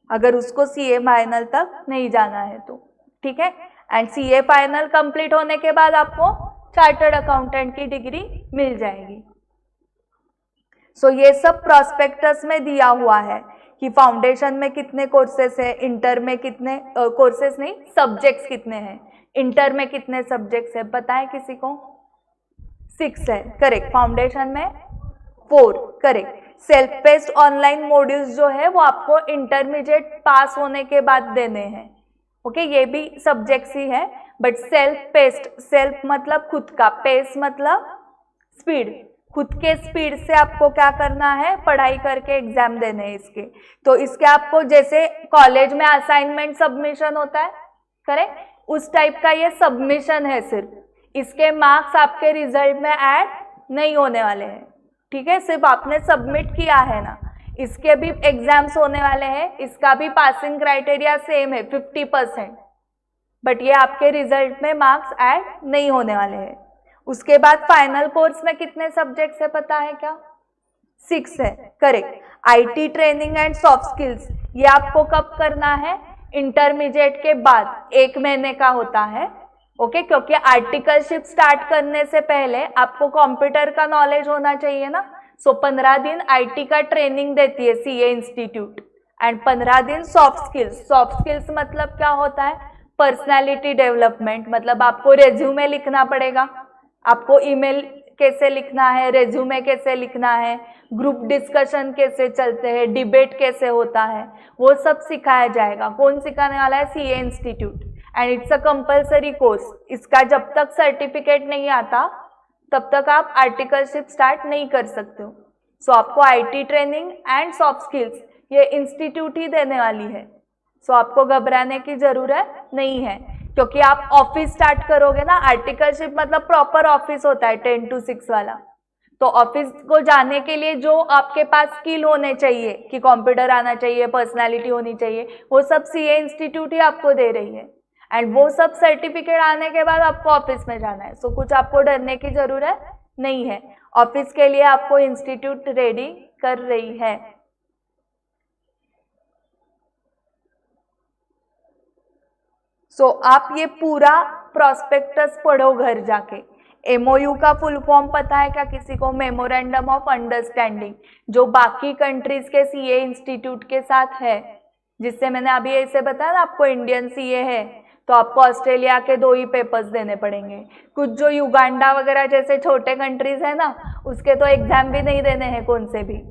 अगर उसको CA फाइनल तक नहीं जाना है तो, ठीक है। एंड CA फाइनल कंप्लीट होने के बाद आपको चार्टर्ड अकाउंटेंट की डिग्री मिल जाएगी। सो ये सब प्रोस्पेक्टस में दिया हुआ है कि फाउंडेशन में कितने कोर्सेस है, इंटर में कितने कोर्सेस नहीं, सब्जेक्ट्स कितने हैं, इंटर में कितने सब्जेक्ट्स है, पता है किसी को? 6 है, करेक्ट। फाउंडेशन में 4, correct. Self paced online modules जो है वो आपको इंटरमीडिएट पास होने के बाद देने हैं, ओके। ये भी सब्जेक्ट्स ही है, बट सेल्फ पेस्ड, सेल्फ मतलब खुद का, पेस मतलब स्पीड, खुद के स्पीड से आपको क्या करना है, पढ़ाई करके एग्जाम देने हैं इसके। तो इसके आपको जैसे कॉलेज में असाइनमेंट सबमिशन होता है, करेक्ट, उस टाइप का ये सबमिशन है सिर्फ। इसके मार्क्स आपके रिजल्ट में ऐड नहीं होने वाले हैं, ठीक है, सिर्फ आपने सबमिट किया है ना। इसके भी एग्जाम्स होने वाले हैं, इसका भी पासिंग क्राइटेरिया सेम है 50%, बट ये आपके रिजल्ट में मार्क्स ऐड नहीं होने वाले हैं। उसके बाद फाइनल कोर्स में कितने सब्जेक्ट्स है पता है क्या? 6 है, correct. IT training and soft skills ये आपको कब करना है? इंटरमीडिएट के बाद 1 महीने का होता है, ओके क्योंकि आर्टिकलशिप स्टार्ट करने से पहले आपको कंप्यूटर का नॉलेज होना चाहिए ना। सो 15 दिन IT का ट्रेनिंग देती है CA इंस्टीट्यूट एंड 15 दिन सॉफ्ट स्किल्स। सॉफ्ट स्किल्स मतलब क्या होता है? पर्सनालिटी डेवलपमेंट, मतलब आपको रेज्यूमे लिखना पड़ेगा, आपको ईमेल कैसे लिखना है, रेज्यूमे कैसे लिखना है, ग्रुप डिस्कशन कैसे चलते हैं, डिबेट कैसे होता है, वो सब सिखाया जाएगा। कौन सिखाने वाला है? CA institute and it's a compulsory course. इसका जब तक सर्टिफिकेट नहीं आता तब तक आप आर्टिकलशिप स्टार्ट नहीं कर सकते हो। सो आपको IT training and soft skills ये इंस्टीट्यूट ही देने वाली है। सो आपको घबराने की जरूरत नहीं है क्योंकि आप ऑफिस स्टार्ट करोगे ना। आर्टिकलशिप मतलब प्रॉपर ऑफिस होता है 10 to 6 वाला। तो ऑफिस को जाने के लिए जो आपके पास स्किल होने चाहिए कि कंप्यूटर आना चाहिए, पर्सनालिटी होनी चाहिए, वो सब CA इंस्टीट्यूट ही आपको दे रही है एंड वो सब सर्टिफिकेट आने के बाद आपको ऑफिस में जाना है। सो कुछ आपको डरने की जरूरत नहीं है, ऑफिस के लिए आपको इंस्टीट्यूट रेडी कर रही है। सो आप ये पूरा प्रॉस्पेक्टस पढ़ो घर जाके। MOU का फुल फॉर्म पता है क्या किसी को? मेमोरेंडम ऑफ अंडरस्टैंडिंग, जो बाकी कंट्रीज के CA इंस्टीट्यूट के साथ है, जिससे मैंने अभी ऐसे बताया ना आपको इंडियन CA है तो आपको ऑस्ट्रेलिया के 2 ही पेपर्स देने पड़ेंगे। कुछ जो युगांडा वगैरह जैसे छोटे कंट्रीज है ना, उसके तो एग्जाम भी नहीं देने हैं कौन से भी।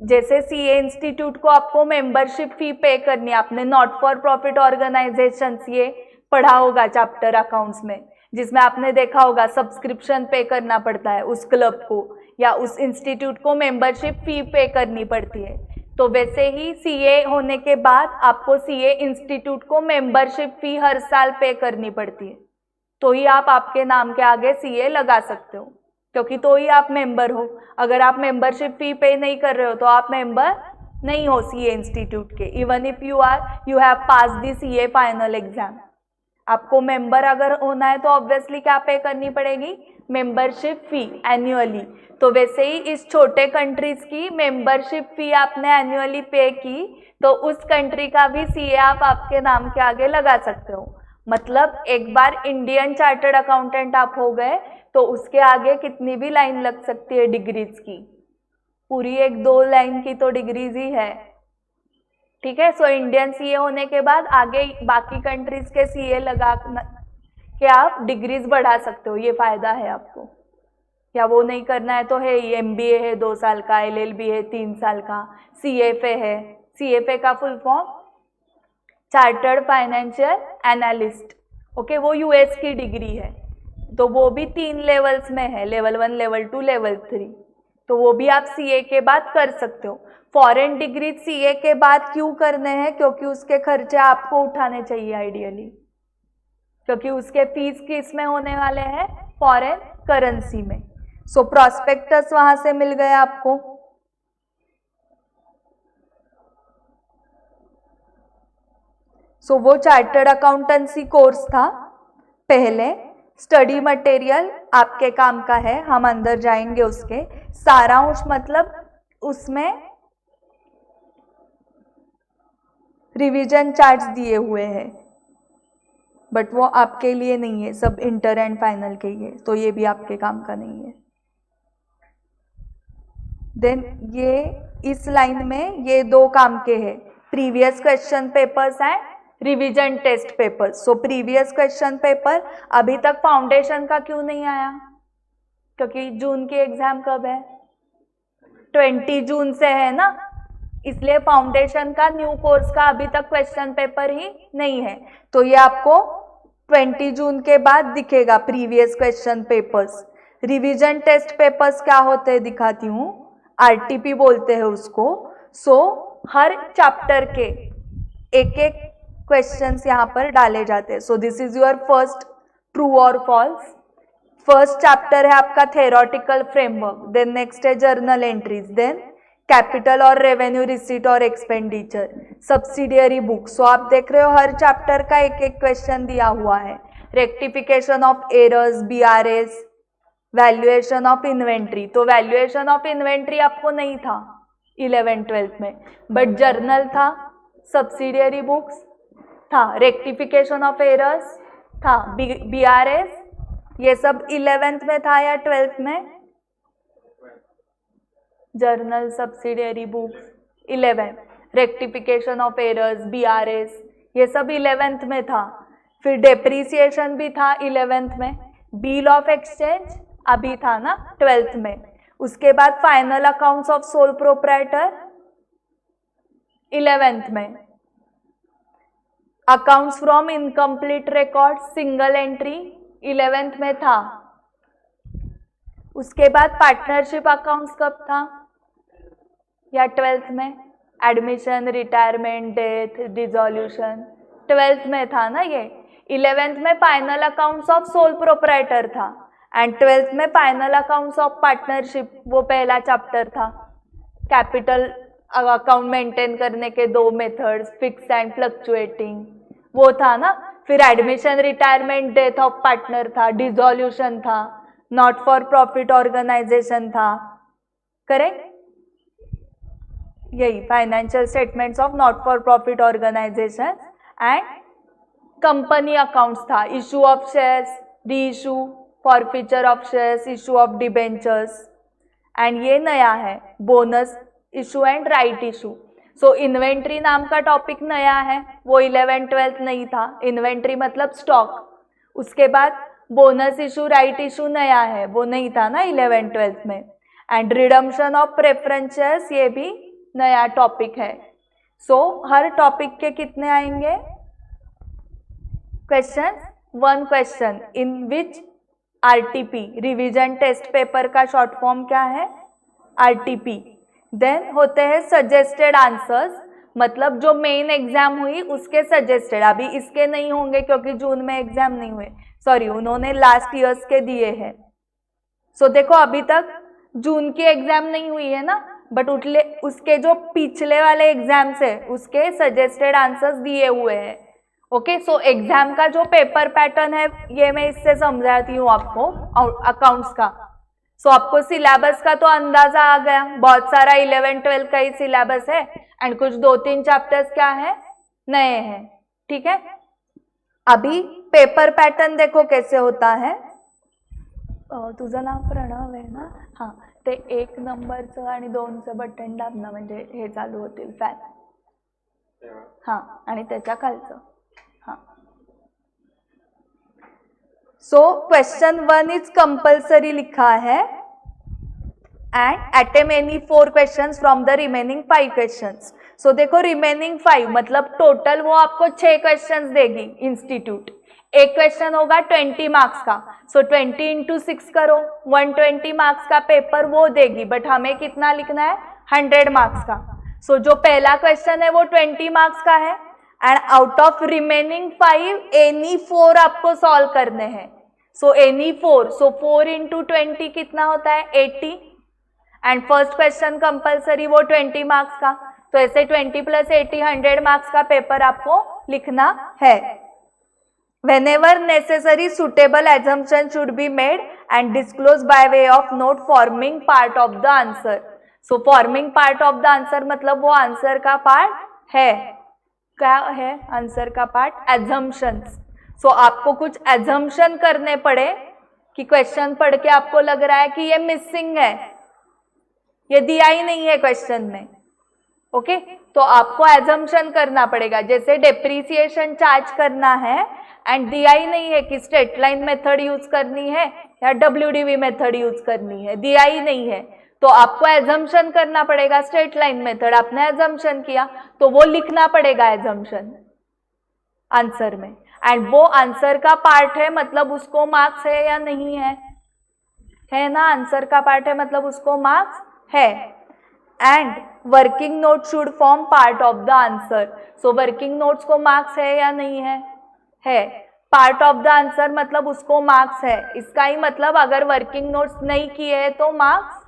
जैसे CA इंस्टीट्यूट को आपको मेंबरशिप फी पे करनी है, आपने नॉट फॉर प्रॉफिट ऑर्गेनाइजेशन ये पढ़ा होगा चैप्टर अकाउंट्स में, जिसमें आपने देखा होगा सब्सक्रिप्शन पे करना पड़ता है उस क्लब को या उस इंस्टीट्यूट को, मेंबरशिप फी पे करनी पड़ती है। तो वैसे ही CA होने के बाद आपको CA इंस्टीट्यूट को मेंबरशिप फी हर साल पे करनी पड़ती है, तो ही आप आपके नाम के आगे CA लगा सकते हो, क्योंकि तो ही आप मेंबर हो। अगर आप मेंबरशिप फी पे नहीं कर रहे हो तो आप मेंबर नहीं हो CA इंस्टीट्यूट के, even if you have pass the CA final exam. आपको मेंबर अगर होना है तो ऑब्वियसली क्या पे करनी पड़ेगी? Membership fee annually. तो वैसे ही इस छोटे कंट्रीज की मेंबरशिप फी आपने एनुअली पे की तो उस कंट्री का भी CA आप आपके नाम के आगे लगा सकते हो। मतलब एक बार इंडियन चार्टर्ड अकाउंटेंट आप हो गए तो उसके आगे कितनी भी लाइन लग सकती है डिग्रीज की, पूरी 1-2 लाइन की तो डिग्रीज ही है, ठीक है। सो इंडियन CA होने के बाद आगे बाकी कंट्रीज के CA लगा के आप डिग्रीज बढ़ा सकते हो, ये फायदा है आपको। या वो नहीं करना है तो है ही, MBA है 2 साल का, LLB है 3 साल का, CFA है। CFA का full form chartered financial analyst, okay, वो US की डिग्री है, तो वो भी 3 लेवल्स में है, लेवल 1, लेवल 2, लेवल 3। तो वो भी आप CA के बाद कर सकते हो। फॉरेन डिग्री CA के बाद क्यों करने हैं? क्योंकि उसके खर्चे आपको उठाने चाहिए आइडियली, क्योंकि उसके फीस किस में होने वाले हैं? फॉरेन करेंसी में। सो प्रॉस्पेक्टस वहां से मिल गए आपको। सो वो चार्टर्ड अकाउंटेंसी कोर्स था पहले। स्टडी मटेरियल आपके काम का है, हम अंदर जाएंगे उसके। सारांश मतलब उसमें रिवीजन चार्ट्स दिए हुए हैं, बट वो आपके लिए नहीं है, सब इंटर एंड फाइनल के ही है, तो ये भी आपके काम का नहीं है। देन ये इस लाइन में ये 2 काम के हैं, previous question papers and revision test paper. So previous question paper अभी तक फाउंडेशन का क्यों नहीं आया? क्योंकि जून की एग्जाम कब है? 20 जून से है ना, इसलिए फाउंडेशन का न्यू कोर्स का अभी तक क्वेश्चन पेपर ही नहीं है। तो ये आपको 20 जून के बाद दिखेगा previous question papers. Revision test papers क्या होते हैं दिखाती हूँ, RTP बोलते हैं उसको। सो हर चैप्टर के एक क्वेश्चंस यहाँ पर डाले जाते हैं। So this is your first true और फॉल्स। फर्स्ट चैप्टर है आपका थेरोटिकल फ्रेमवर्क, देन नेक्स्ट है जर्नल एंट्रीज, देन कैपिटल और रेवेन्यू रिसीट और एक्सपेंडिचर, सब्सिडियरी बुक। सो आप देख रहे हो हर चैप्टर का एक क्वेश्चन दिया हुआ है। Rectification of errors, BRS, valuation of inventory, तो वैल्यूएशन ऑफ इन्वेंट्री आपको नहीं था 11th-12th में, बट जर्नल था, सब्सिडियरी बुक्स था, रेक्टिफिकेशन ऑफ एरर्स था, BRS, ये सब 11th में था या 12th में? Journal, subsidiary books 11th, rectification of errors, BRS, ये सब 11th में था। फिर डेप्रीसिएशन भी था 11th में, बिल ऑफ एक्सचेंज अभी था ना 12th में। उसके बाद final accounts of sole proprietor 11th में, accounts from incomplete record single entry 11th में था। उसके बाद पार्टनरशिप अकाउंट्स कब था, या 12th में? Admission, retirement, death, dissolution 12th में था ना ये। 11th में final accounts of sole proprietor था एंड 12th में फाइनल अकाउंट्स ऑफ पार्टनरशिप, वो पहला चैप्टर था। कैपिटल अकाउंट मेंटेन करने के 2 मेथड्स, फिक्स एंड फ्लक्चुएटिंग, वो था ना। फिर admission, retirement, death of partner था, डिसॉल्यूशन था, नॉट फॉर प्रॉफिट ऑर्गेनाइजेशन था, करेक्ट? यही financial statements of not for profit organisation and company accounts था, issue of shares, re issue, forfeiture of shares, issue of debentures, and ये नया है bonus issue and right issue. So inventory नाम का टॉपिक नया है, वो 11th-12th नहीं था। इन्वेंट्री मतलब स्टॉक। उसके बाद बोनस इशू, राइट इशू नया है, वो नहीं था ना 11th-12th में। एंड रिडम्पशन ऑफ प्रेफरेंसेस, ये भी नया टॉपिक है। सो हर टॉपिक के कितने आएंगे question? 1 question in which RTP, revision test paper का शॉर्ट फॉर्म क्या है? RTP। देन होते हैं सजेस्टेड आंसर्स, मतलब जो मेन एग्जाम हुई उसके सजेस्टेड, अभी इसके नहीं होंगे क्योंकि जून में एग्जाम नहीं हुए, सॉरी उन्होंने लास्ट ईयर्स के दिए हैं। सो देखो अभी तक जून की एग्जाम नहीं हुई है ना, बट उसके जो पिछले वाले एग्जाम्स है उसके सजेस्टेड आंसर्स दिए हुए हैं। ओके, सो एग्जाम का जो पेपर पैटर्न है ये मैं इससे समझाती हूँ आपको अकाउंट्स का। सो आपको सिलेबस का तो अंदाजा आ गया, बहुत सारा 11th-12th का ही सिलेबस है एंड कुछ 2-3 चैप्टर्स क्या है नए हैं, ठीक है। अभी पेपर पैटर्न देखो कैसे होता है। तुझं नाव प्रणव आहे ना? हां, ते 1 नंबरचं आणि 2चं बटन दाबणं म्हणजे हे चालू होतील फॅन। हां, आणि त्याच्या खालचं हां। सो क्वेश्चन 1 इज कंपल्सरी लिखा है and attempt any 4 questions from the remaining 5 questions. So देखो रिमेनिंग 5 मतलब टोटल वो आपको 6 क्वेश्चंस देगी इंस्टीट्यूट। एक क्वेश्चन होगा 20 मार्क्स का, सो 20 इंटू 6 करो, 120 मार्क्स का पेपर वो देगी, बट हमें कितना लिखना है 100 मार्क्स का। सो जो पहला क्वेश्चन है वो 20 मार्क्स का है and out of remaining 5 any 4 आपको सॉल्व करने हैं। सो एनी 4, सो 4 इंटू 20 कितना होता है 80 एंड फर्स्ट क्वेश्चन कंपल्सरी वो 20 मार्क्स का, तो ऐसे 20 + 80 100 मार्क्स का पेपर आपको लिखना है। Whenever necessary, suitable assumption should be made and disclosed by way of note forming part of the answer. So forming part of the answer मतलब वो आंसर का पार्ट है। क्या है आंसर का पार्ट? assumptions. So आपको कुछ assumption करने पड़े कि क्वेश्चन पढ़ के आपको लग रहा है कि ये मिसिंग है, ये दिया ही नहीं है क्वेश्चन में। ओके, तो आपको assumption करना पड़ेगा। जैसे डेप्रीसिएशन चार्ज करना है एंड दिया ही नहीं है कि स्ट्रेट लाइन मेथड यूज करनी है या WDV मेथड यूज करनी है, दिया ही नहीं है, तो आपको एजम्पशन करना पड़ेगा स्ट्रेट लाइन मेथड। आपने एजम्पशन किया तो वो लिखना पड़ेगा एजम्पशन आंसर में, एंड वो आंसर का पार्ट है मतलब उसको मार्क्स है या नहीं है ना? आंसर का पार्ट है मतलब उसको मार्क्स है। And working note should form part of the answer. So working notes को मार्क्स है या नहीं है? पार्ट ऑफ द आंसर मतलब उसको मार्क्स है। इसका ही मतलब अगर वर्किंग नोट्स नहीं किए हैं तो मार्क्स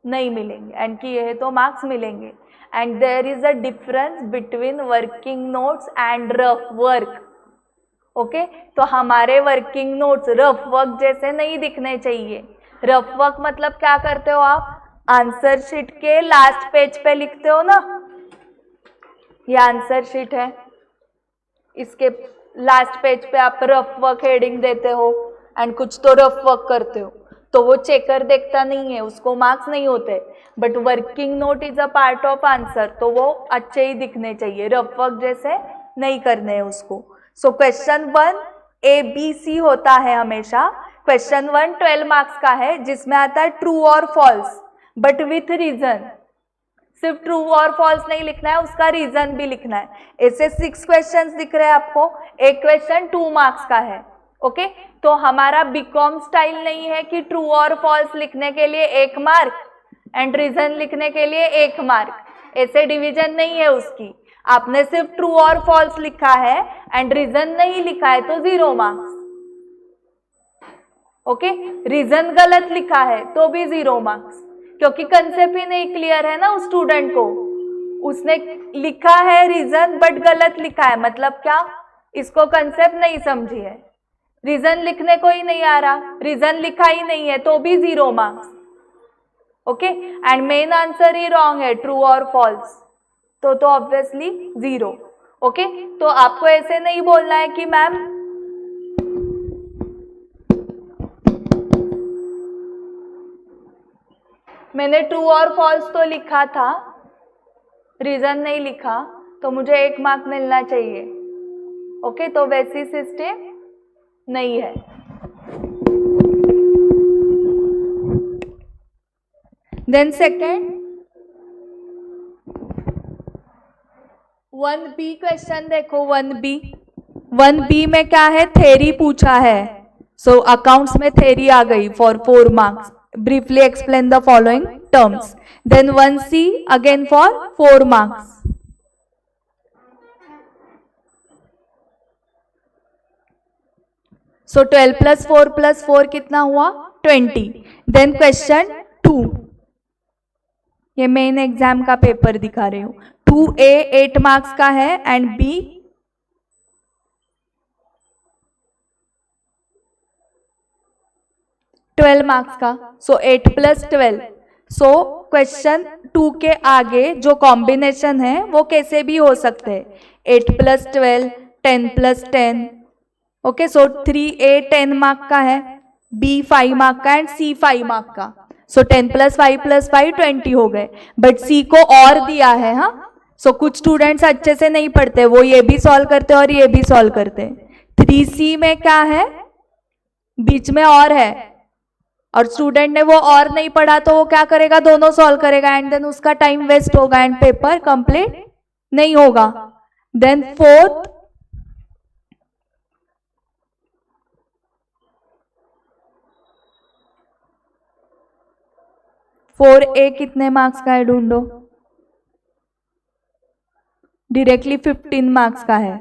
नहीं मिलेंगे एंड किए हैं तो मार्क्स मिलेंगे। And there is a difference between working notes and rough work. Okay, तो हमारे वर्किंग नोट्स रफ वर्क जैसे नहीं दिखने चाहिए। रफ वर्क मतलब क्या करते हो आप, आंसर शीट के लास्ट पेज पे लिखते हो ना, ये आंसर शीट है, इसके लास्ट पेज पे आप रफ वर्क हेडिंग देते हो एंड कुछ तो रफ वर्क करते हो, तो वो चेकर देखता नहीं है, उसको मार्क्स नहीं होते। But working note is a part of answer, तो वो अच्छे ही दिखने चाहिए, रफ वर्क जैसे नहीं करने हैं उसको। सो क्वेश्चन 1 ABC होता है हमेशा। क्वेश्चन 1 12 मार्क्स का है, जिसमें आता है ट्रू और फॉल्स, बट विथ रीजन। सिर्फ ट्रू और फॉल्स नहीं लिखना है, उसका रीजन भी लिखना है। ऐसे 6 क्वेश्चंस दिख रहे हैं आपको, एक क्वेश्चन 2 मार्क्स का है। ओके, तो हमारा बीकॉम स्टाइल नहीं है कि ट्रू और फॉल्स लिखने के लिए 1 मार्क एंड रीजन लिखने के लिए 1 मार्क, ऐसे डिवीजन नहीं है उसकी। आपने सिर्फ ट्रू और फॉल्स लिखा है एंड रीजन नहीं लिखा है तो 0 मार्क्स। ओके, रीजन गलत लिखा है तो भी 0 मार्क्स, क्योंकि कंसेप्ट ही नहीं क्लियर है ना उस स्टूडेंट को। उसने लिखा है रीजन बट गलत लिखा है, मतलब क्या, इसको कंसेप्ट नहीं समझी है। रीजन लिखने को ही नहीं आ रहा, रीजन लिखा ही नहीं है तो भी 0 marks. Okay, and main answer he wrong है, ट्रू और फॉल्स, तो ऑब्वियसली 0। ओके, तो आपको ऐसे नहीं बोलना है कि मैम मैंने ट्रू और फॉल्स तो लिखा था, रीजन नहीं लिखा, तो मुझे 1 मार्क मिलना चाहिए। ओके, तो वैसी सिस्टम नहीं है। देन सेकेंड 1B क्वेश्चन देखो, 1B में क्या है, थेरी पूछा है। सो अकाउंट्स में थेरी आ गई for 4 marks. Briefly explain the following terms. Then 1C again for 4 marks. So 12 + 4 कितना हुआ, 20। देन क्वेश्चन 2, ये मेन एग्जाम का पेपर दिखा रही हूँ। 2A 8 मार्क्स का है एंड B 12 मार्क्स का। सो 8 + 12। सो क्वेश्चन 2 के आगे जो कॉम्बिनेशन है वो कैसे भी हो सकते हैं, 8 + 12, 10 + 10। ओके, सो 3A 10 मार्क का है, B 5 मार्क का एंड C 5 मार्क का। सो 10 + 5 + 5 20 हो गए, बट C को और दिया है। हाँ, सो कुछ स्टूडेंट्स अच्छे से नहीं पढ़ते, वो ये भी सॉल्व करते और ये भी सॉल्व करते। 3C में क्या है, बीच में और है, और स्टूडेंट ने वो और नहीं पढ़ा तो वो क्या करेगा, दोनों सॉल्व करेगा एंड देन उसका टाइम वेस्ट होगा एंड पेपर कंप्लीट नहीं होगा। देन 4th 4A कितने मार्क्स का है ढूंढो, डायरेक्टली 15 मार्क्स का है,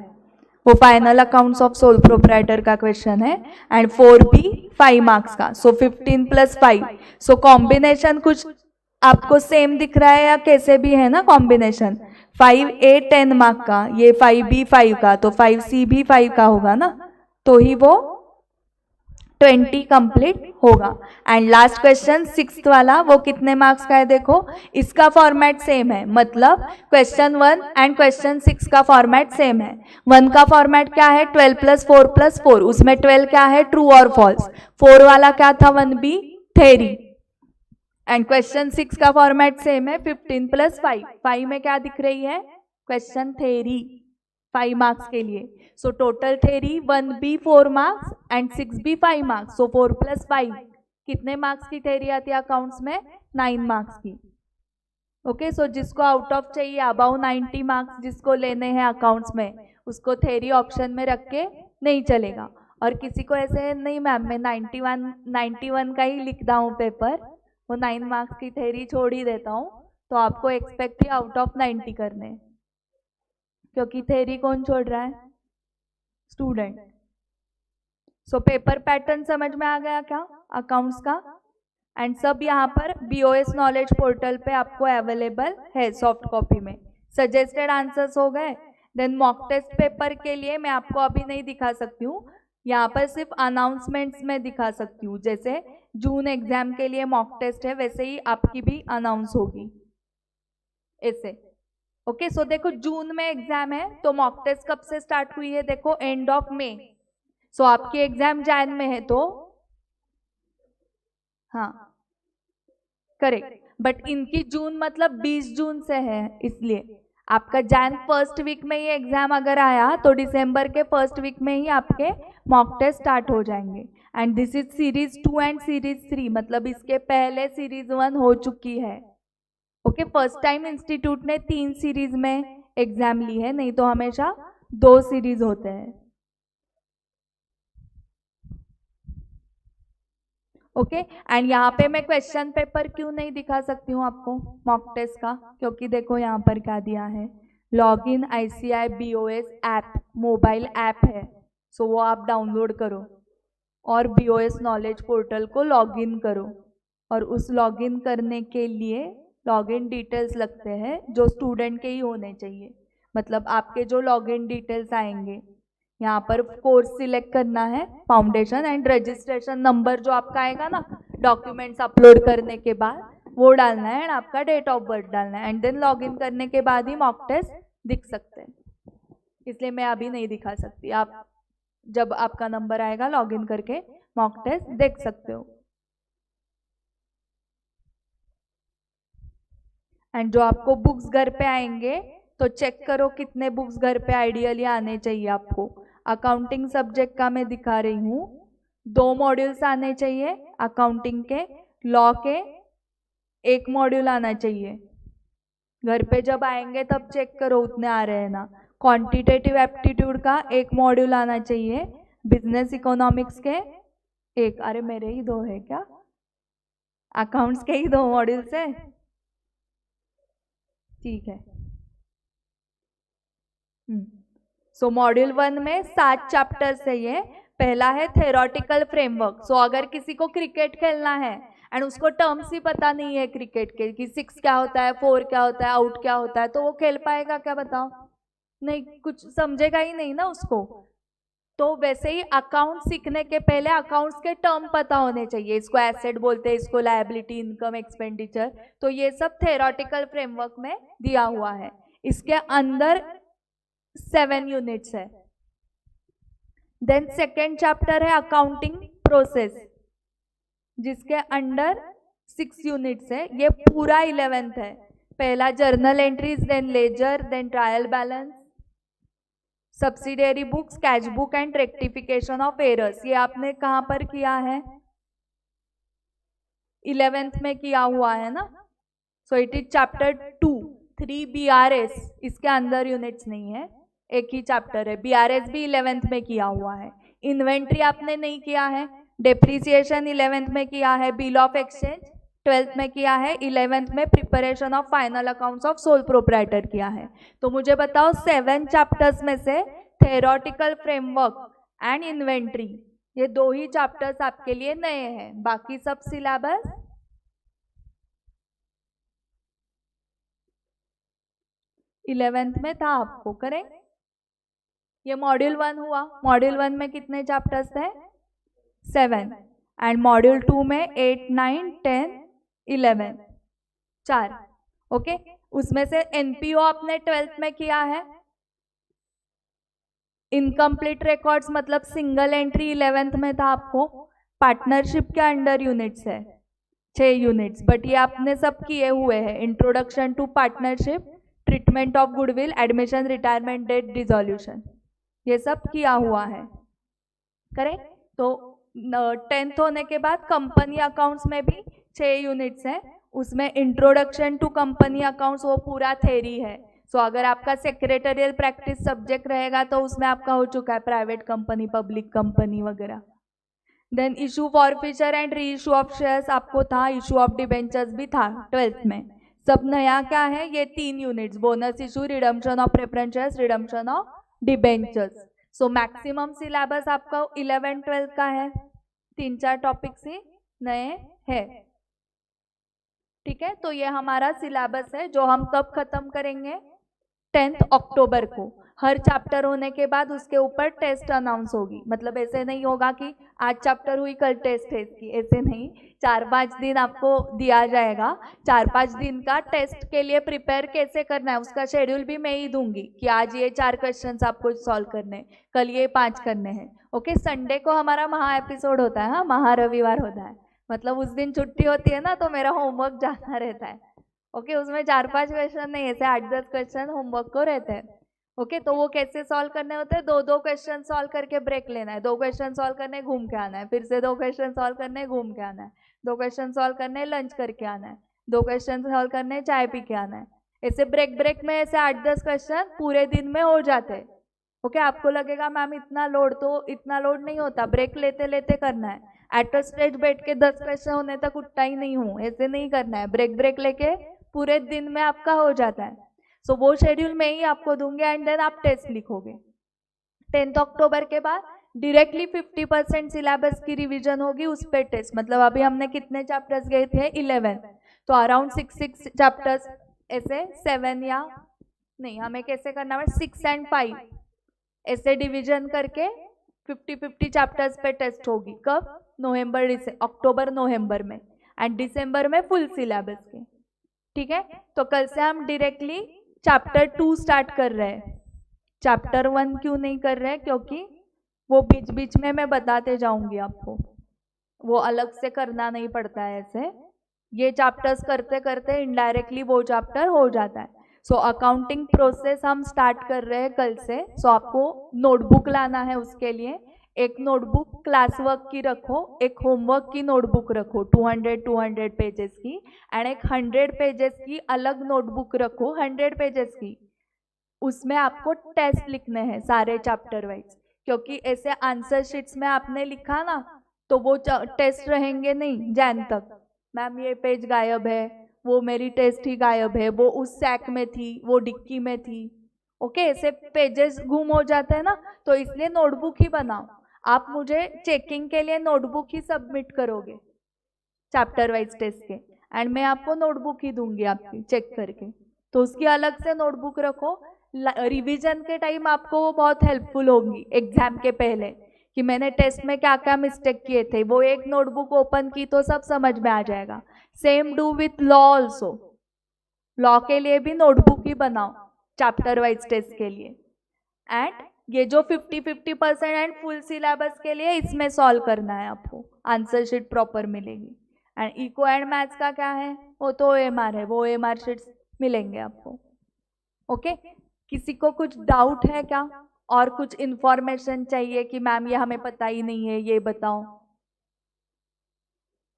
वो final accounts of sole proprietor का क्वेश्चन है। एंड 4B 5 मार्क्स का। सो 15 + 5। सो कॉम्बिनेशन कुछ आपको सेम दिख रहा है या कैसे भी है ना कॉम्बिनेशन। 5A 10 मार्क का, ये 5B 5 का, तो 5C भी 5 का होगा ना, तो ही वो 20 कंप्लीट होगा। एंड लास्ट क्वेश्चन 6th वाला, वो कितने मार्क्स का है देखो, इसका फॉर्मेट सेम है, मतलब क्वेश्चन 1 एंड क्वेश्चन 6 का फॉर्मेट सेम है। 1 का फॉर्मेट क्या है, 12 + 4 + 4, उसमें 12 क्या है, ट्रू और फॉल्स। 4 वाला क्या था, 1B थेरी। एंड क्वेश्चन 6 का फॉर्मेट सेम है, 15 + 5। 5 में क्या दिख रही है, क्वेश्चन थेरी 5 मार्क्स के लिए। So total theory 1B 4 marks and 6B 5 marks. सो 4 + 5 कितने मार्क्स की थेरी आती है अकाउंट्स में, 9 मार्क्स की। ओके, सो जिसको आउट ऑफ चाहिए, अबाउ 90 मार्क्स जिसको लेने हैं अकाउंट्स में, उसको थेरी ऑप्शन में रख के नहीं चलेगा। और किसी को ऐसे नहीं मैम मैं 91 का ही लिखता हूँ पेपर, वो 9 मार्क्स की थेरी छोड़ ही देता हूँ, तो आपको एक्सपेक्ट ही आउट ऑफ 90 करने, क्योंकि थेरी कौन छोड़ रहा है, स्टूडेंट। सो पेपर पैटर्न समझ में आ गया क्या अकाउंट्स का। एंड सब यहाँ पर BOS नॉलेज पोर्टल पे आपको अवेलेबल है सॉफ्ट कॉपी में। सजेस्टेड आंसर्स हो गए देन मॉक टेस्ट पेपर के लिए मैं आपको अभी नहीं दिखा सकती हूँ, यहाँ पर सिर्फ अनाउंसमेंट्स में दिखा सकती हूँ। जैसे जून एग्जाम के लिए मॉक टेस्ट है, वैसे ही आपकी भी अनाउंस होगी ऐसे। ओके, सो देखो जून में एग्जाम है तो मॉक टेस्ट कब से स्टार्ट हुई है, देखो एंड ऑफ मई। सो आपकी एग्जाम जैन में है तो हाँ करेक्ट, बट इनकी जून मतलब 20 जून से है, इसलिए आपका जैन फर्स्ट वीक में ही एग्जाम अगर आया तो दिसंबर के फर्स्ट वीक में ही आपके मॉक टेस्ट स्टार्ट हो जाएंगे। And this is series 2 and series 3, मतलब इसके पहले सीरीज 1 हो चुकी है। ओके, फर्स्ट टाइम इंस्टीट्यूट ने 3 सीरीज में एग्जाम ली है, नहीं तो हमेशा 2 सीरीज होते हैं। ओके, एंड यहाँ पे मैं क्वेश्चन पेपर क्यों नहीं दिखा सकती हूँ आपको मॉक टेस्ट का, क्योंकि देखो यहाँ पर क्या दिया है, login ICI BOS app, mobile app है, सो वो आप डाउनलोड करो और BOS नॉलेज पोर्टल को लॉगिन करो, और उस लॉगिन करने के लिए लॉगिन डिटेल्स लगते हैं जो स्टूडेंट के ही होने चाहिए। मतलब आपके जो लॉगिन डिटेल्स आएंगे, यहाँ पर कोर्स सिलेक्ट करना है, फाउंडेशन, एंड रजिस्ट्रेशन नंबर जो आपका आएगा ना डॉक्यूमेंट्स अपलोड करने के बाद, वो डालना है, एंड आपका डेट ऑफ बर्थ डालना है, एंड देन लॉगिन करने के बाद ही मॉक टेस्ट दिख सकते हैं। इसलिए मैं अभी नहीं दिखा सकती, आप जब आपका नंबर आएगा लॉगिन करके मॉक टेस्ट देख सकते हो। एंड जो आपको बुक्स घर पे आएंगे तो चेक करो कितने बुक्स घर पे आइडियली आने चाहिए आपको। अकाउंटिंग सब्जेक्ट का मैं दिखा रही हूँ, 2 मॉड्यूल्स आने चाहिए अकाउंटिंग के, लॉ के 1 मॉड्यूल आना चाहिए। घर पे जब आएंगे तब चेक करो उतने आ रहे हैं ना। क्वांटिटेटिव एप्टीट्यूड का 1 मॉड्यूल आना चाहिए, बिजनेस इकोनॉमिक्स के 1, अरे मेरे ही 2 है क्या, अकाउंट्स के ही 2 मॉड्यूल्स है, ठीक है। सो मॉड्यूल 1 में 7 चैप्टर्स है ये। पहला है थेरोटिकल फ्रेमवर्क। सो अगर किसी को क्रिकेट खेलना है एंड उसको टर्म्स ही पता नहीं है क्रिकेट के कि 6 क्या होता है, 4 क्या होता है, आउट क्या होता है, तो वो खेल पाएगा क्या, बताओ? नहीं, कुछ समझेगा ही नहीं ना उसको। तो वैसे ही अकाउंट सीखने के पहले अकाउंट्स के टर्म पता होने चाहिए, इसको एसेट बोलते हैं, इसको लायबिलिटी, इनकम, एक्सपेंडिचर, तो ये सब थेरोटिकल फ्रेमवर्क में दिया हुआ है। इसके अंदर 7 यूनिट्स है। देन सेकेंड चैप्टर है अकाउंटिंग प्रोसेस, जिसके अंडर 6 यूनिट्स है। ये पूरा 11th है। पहला journal entries, then ledger, then trial balance, subsidiary books, cash book and rectification of errors. ये आपने कहाँ पर किया है, 11th में किया हुआ है ना। So it is chapter 2, 3 BRS, इसके अंदर यूनिट्स नहीं है, एक ही चैप्टर है। BRS भी 11th में किया हुआ है। इन्वेंट्री आपने नहीं किया है। डेप्रिसिएशन 11th में किया है। बिल ऑफ एक्सचेंज 12th में किया है। 11th में preparation of final accounts of sole proprietor किया है। तो मुझे बताओ 7 चैप्टर्स में से थेरोटिकल फ्रेमवर्क एंड इन्वेंट्री, ये 2 ही चैप्टर्स आपके लिए नए हैं, बाकी सब सिलेबस इलेवेंथ में था आपको, करेक्ट। ये मॉड्यूल 1 हुआ। मॉड्यूल 1 में कितने चैप्टर्स थे, 7, एंड मॉड्यूल 2 में 8, 9, 10, 11, 4। ओके, उसमें से NPO आपने 12th में किया है। इनकम्प्लीट रिकॉर्ड्स मतलब सिंगल एंट्री 11th में था आपको। पार्टनरशिप के अंडर यूनिट्स है 6 यूनिट्स, बट ये आपने सब किए हुए हैं। Introduction to partnership, treatment of goodwill, admission, retirement, death, dissolution, ये सब किया हुआ है, करेक्ट। तो 10th होने के बाद कंपनी अकाउंट्स में भी 6 यूनिट्स हैं। उसमें इंट्रोडक्शन टू कंपनी अकाउंट्स वो पूरा थ्योरी है। सो अगर आपका सेक्रेटरियल प्रैक्टिस सब्जेक्ट रहेगा तो उसमें आपका हो चुका है प्राइवेट कंपनी, पब्लिक कंपनी वगैरह। Then issue forfeiture and re issue of shares आपको था, इशू ऑफ डिबेंचर्स भी था 12th में। सब नया क्या है, ये 3 units, bonus issue, redemption of preference shares, redemption of debentures. So maximum syllabus आपका 11, 12 का है, 3-4 टॉपिक्स ही नए हैं, ठीक है। तो ये हमारा सिलेबस है जो हम कब खत्म करेंगे, 10th अक्टूबर को। हर चैप्टर होने के बाद उसके ऊपर टेस्ट अनाउंस होगी। मतलब ऐसे नहीं होगा कि आज चैप्टर हुई कल टेस्ट है इसकी, ऐसे नहीं। 4-5 दिन आपको दिया जाएगा। 4-5 दिन का टेस्ट के लिए प्रिपेयर कैसे करना है उसका शेड्यूल भी मैं ही दूंगी कि आज ये 4 क्वेश्चंस आपको सॉल्व करने हैं, कल ये 5 करने हैं। ओके, संडे को हमारा महा एपिसोड होता है, हाँ, महा रविवार होता है। मतलब उस दिन छुट्टी होती है ना, तो मेरा होमवर्क ज़्यादा रहता है। ओके, उसमें 4-5 क्वेश्चन नहीं, ऐसे 8-10 क्वेश्चन होमवर्क को रहते हैं। ओके, तो वो कैसे सॉल्व करने होते हैं, 2-2 क्वेश्चन सॉल्व करके ब्रेक लेना है, 2 क्वेश्चन सॉल्व करने घूम के आना है, फिर से 2 क्वेश्चन सॉल्व करने घूम के आना है, 2 क्वेश्चन सॉल्व करने लंच करके आना है, 2 क्वेश्चन सॉल्व करने चाय पी के आना है। ऐसे ब्रेक ब्रेक में ऐसे 8-10 क्वेश्चन पूरे दिन में हो जाते हैं। ओके, आपको लगेगा मैम इतना लोड नहीं होता, ब्रेक लेते लेते करना है। एट अ स्टेज बैठ के 10 क्वेश्चन होने तक उठता ही नहीं हूँ, ऐसे नहीं करना है। ब्रेक ब्रेक लेके पूरे दिन में आपका हो जाता है। सो वो शेड्यूल मैं ही आपको दूंगी एंड देन आप टेस्ट लिखोगे। 10 अक्टूबर के बाद डायरेक्टली 50% सिलेबस की रिवीजन होगी, उस पे टेस्ट। मतलब अभी हमने कितने चैप्टर्स गए थे, 11, तो अराउंड 6 चैप्टर्स, ऐसे 7 या नहीं, हमें कैसे करना है 6 and 5 ऐसे डिवीजन करके 50-50 चैप्टर्स पे टेस्ट होगी। कब? अक्टूबर नवंबर में, एंड दिसंबर में फुल सिलेबस के। ठीक है, तो कल से हम डायरेक्टली चैप्टर 2 स्टार्ट कर रहे हैं। चैप्टर 1 क्यों नहीं कर रहे हैं? क्योंकि वो बीच बीच में मैं बताते जाऊंगी आपको, वो अलग से करना नहीं पड़ता है। ऐसे ये चैप्टर्स करते करते इनडायरेक्टली वो चैप्टर हो जाता है। सो अकाउंटिंग प्रोसेस हम स्टार्ट कर रहे हैं कल से। सो आपको नोटबुक लाना है, उसके लिए एक नोटबुक क्लास वर्क की रखो, एक होमवर्क की नोटबुक रखो 200 पेजेस की, एंड एक 100 पेजेस की अलग नोटबुक रखो 100 पेजेस की। उसमें आपको टेस्ट लिखने हैं सारे चैप्टर वाइज, क्योंकि ऐसे आंसर शीट्स में आपने लिखा ना तो वो टेस्ट रहेंगे नहीं जैन तक। मैम ये पेज गायब है, वो मेरी टेस्ट ही गायब है, वो उस सैक में थी, वो डिक्की में थी। ओके, ऐसे पेजेस गुम हो जाते हैं ना, तो इसलिए नोटबुक ही बनाओ। आप मुझे चेकिंग के लिए नोटबुक ही सबमिट करोगे चैप्टर वाइज टेस्ट के, एंड मैं आपको नोटबुक ही दूंगी आपकी चेक करके। तो उसकी अलग से नोटबुक रखो। रिवीजन के टाइम आपको वो बहुत हेल्पफुल होगी एग्जाम के पहले, कि मैंने टेस्ट में क्या क्या मिस्टेक किए थे, वो एक नोटबुक ओपन की तो सब समझ में आ जाएगा। Same do with law also, law के लिए भी नोटबुक ही बनाओ चैप्टर वाइज टेस्ट के लिए। एंड ये जो 50-50% एंड फुल सिलेबस के लिए इसमें सॉल्व करना है आपको, आंसर शीट प्रॉपर मिलेगी। एंड इको एंड मैथ्स का क्या है, वो तो OMR है, वो OMR शीट्स मिलेंगे आपको। ओके, किसी को कुछ डाउट है क्या, और कुछ इंफॉर्मेशन चाहिए कि मैम ये हमें पता ही नहीं है, ये बताओ।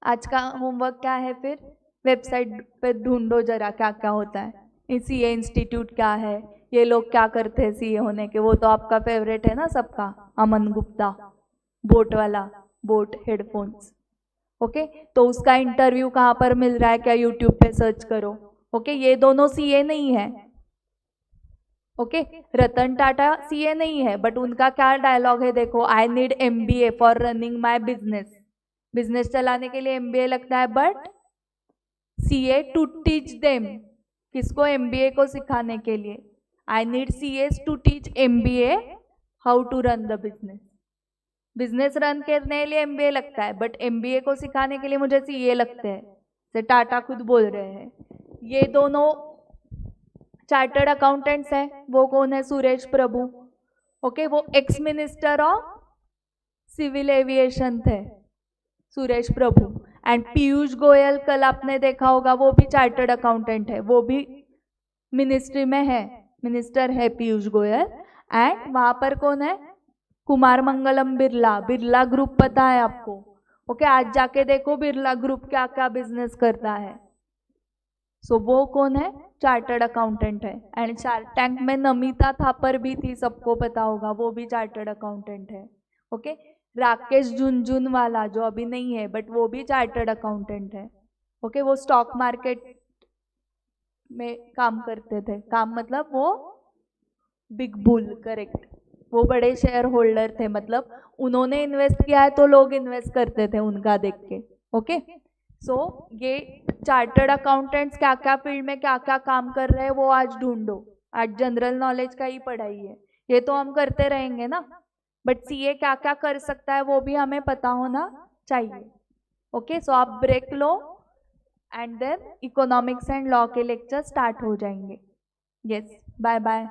आज का होमवर्क क्या है फिर, वेबसाइट पे ढूंढो जरा क्या क्या होता है। CA इंस्टीट्यूट क्या है, ये लोग क्या करते हैं CA होने के, वो तो आपका फेवरेट है ना सबका, अमन गुप्ता, बोट वाला, बोट हेडफोन्स। ओके, तो उसका इंटरव्यू कहाँ पर मिल रहा है, क्या यूट्यूब पे सर्च करो। ओके, ये दोनों CA नहीं है। ओके, रतन टाटा CA नहीं है, बट उनका क्या डायलॉग है देखो, I need MBA for running my business. Business चलाने के लिए MBA लगता है, but CA to teach them, किसको, MBA को सिखाने के लिए। I need CAs to teach MBA how to run the business. Business run करने के लिए MBA लगता है, बट MBA को सिखाने के लिए मुझे CA लगते हैं, से टाटा खुद बोल रहे हैं। ये दोनों चार्टर्ड अकाउंटेंट्स है। वो कौन है, सुरेश प्रभु। ओके, वो ex minister of civil aviation थे सुरेश प्रभु। एंड पीयूष गोयल, कल आपने देखा होगा, वो भी चार्टर्ड अकाउंटेंट है, वो भी मिनिस्ट्री में है, मिनिस्टर है पीयूष गोयल। एंड वहां पर कौन है, कुमार मंगलम बिरला, बिरला ग्रुप पता है आपको। ओके, आज जाके देखो बिरला ग्रुप क्या क्या बिजनेस करता है। सो वो कौन है, चार्टर्ड अकाउंटेंट है। एंड शार्क टैंक में नमिता थापर भी थी, सबको पता होगा, वो भी चार्टर्ड अकाउंटेंट है। ओके, राकेश झुनझुनवाला जो अभी नहीं है, बट वो भी चार्टर्ड अकाउंटेंट है। ओके, वो स्टॉक मार्केट में काम करते थे, काम मतलब वो बिग बुल, करेक्ट, वो बड़े शेयर होल्डर थे, मतलब उन्होंने इन्वेस्ट किया है तो लोग इन्वेस्ट करते थे उनका देख के। ओके, सो ये चार्टर्ड अकाउंटेंट्स क्या क्या फील्ड में क्या क्या काम कर रहे हैं वो आज ढूंढो। आज जनरल नॉलेज का ही पढ़ाई है, ये तो हम करते रहेंगे ना, बट सीए क्या क्या कर सकता है वो भी हमें पता होना चाहिए। ओके, सो आप ब्रेक लो and then economics and law के लेक्चर स्टार्ट हो जाएंगे। Yes, bye bye.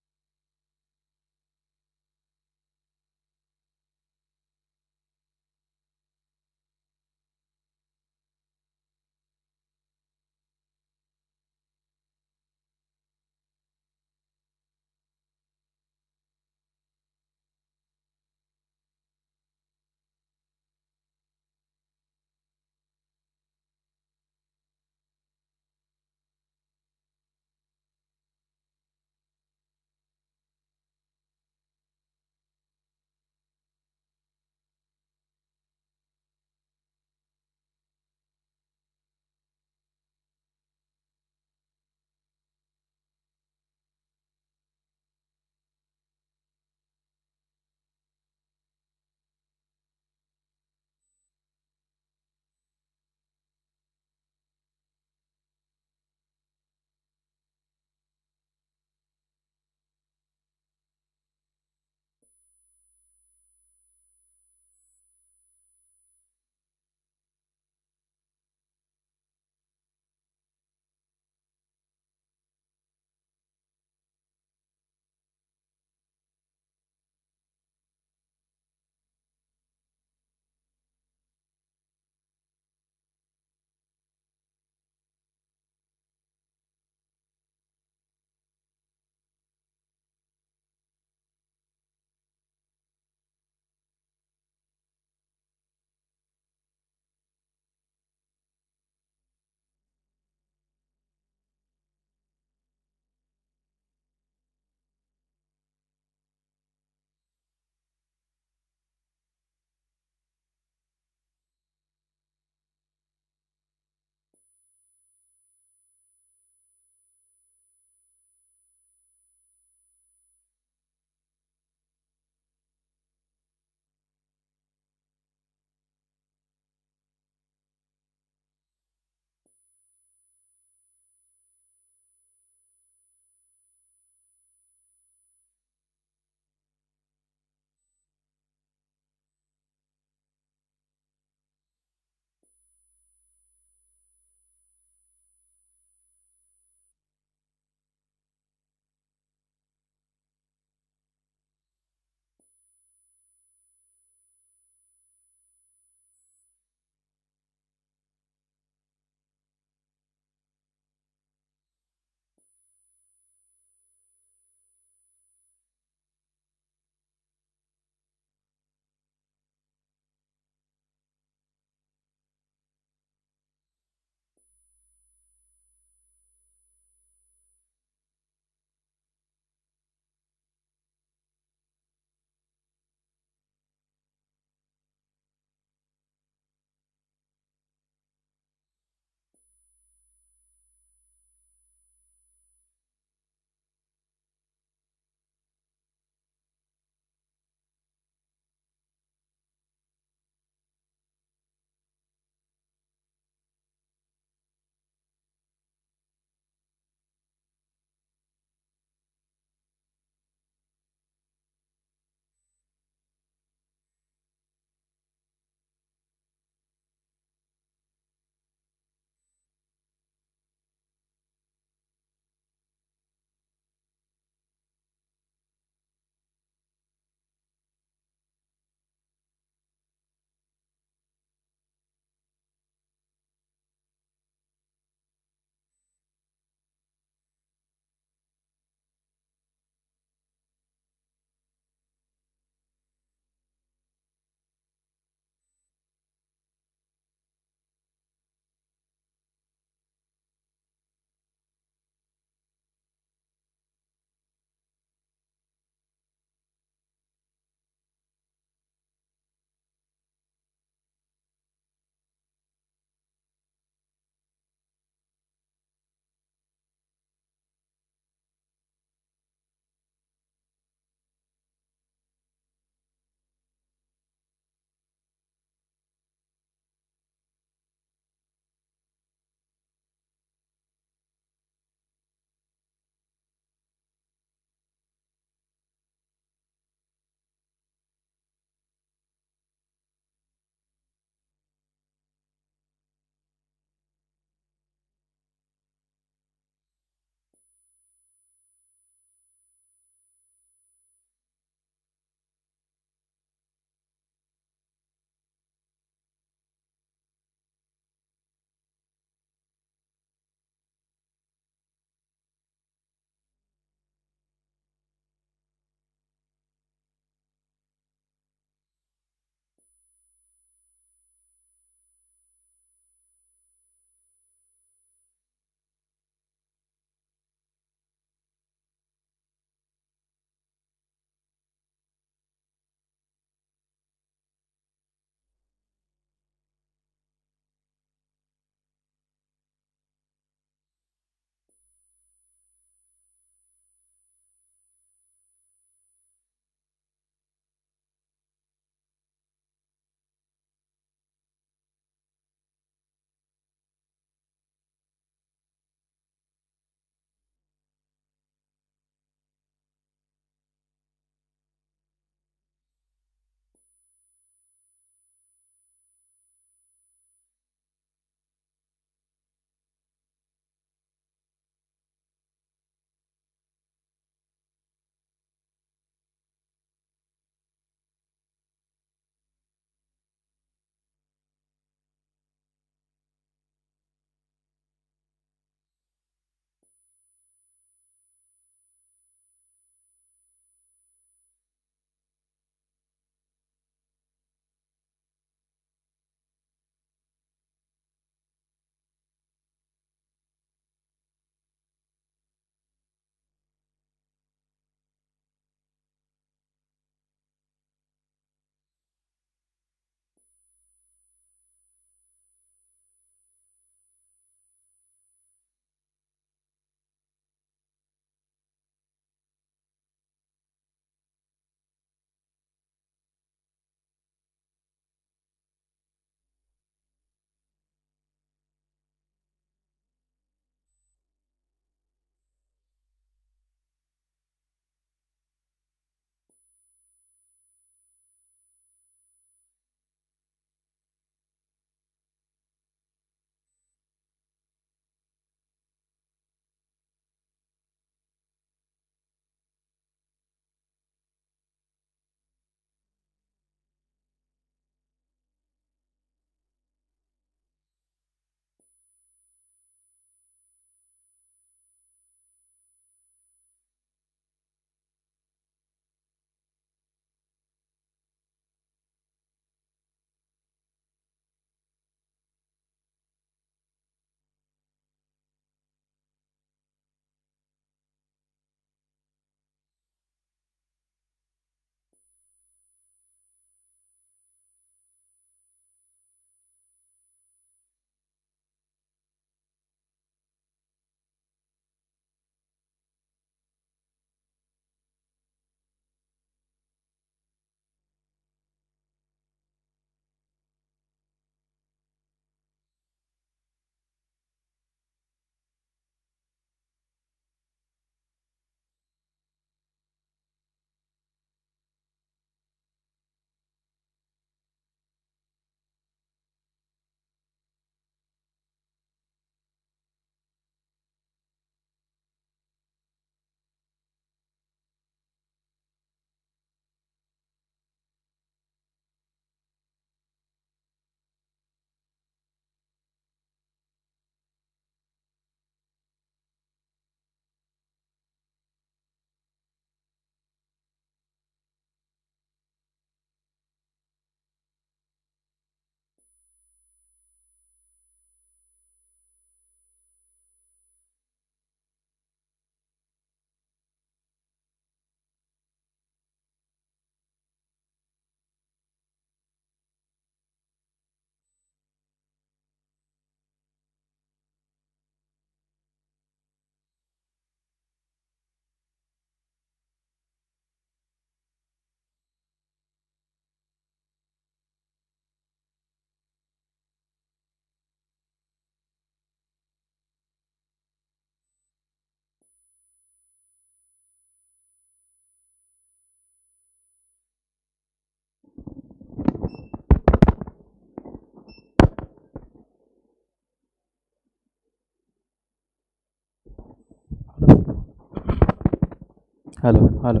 Hello hello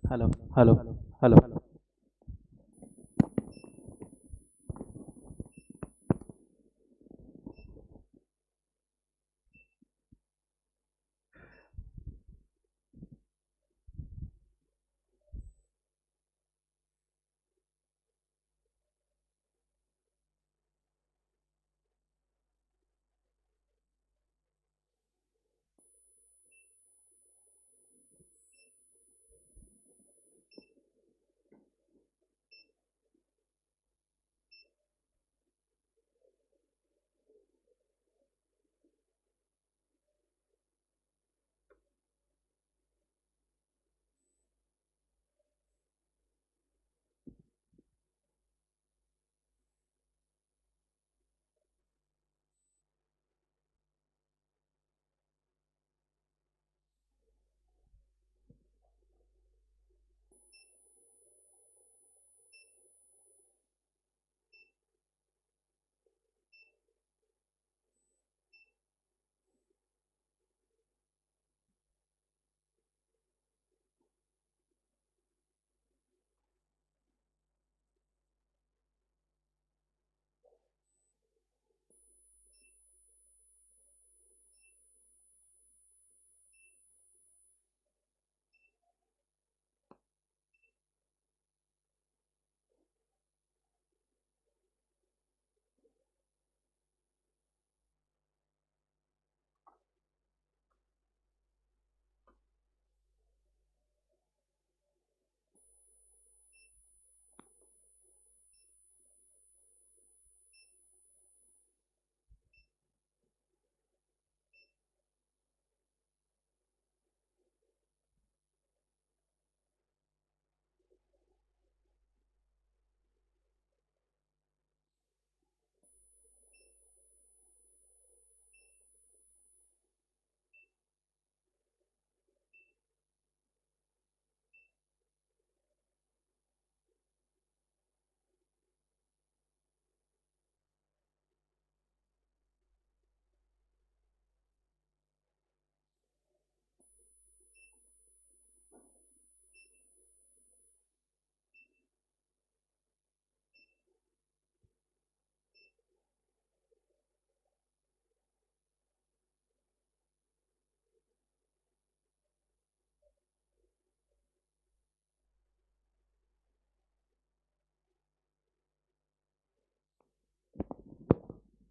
hello hello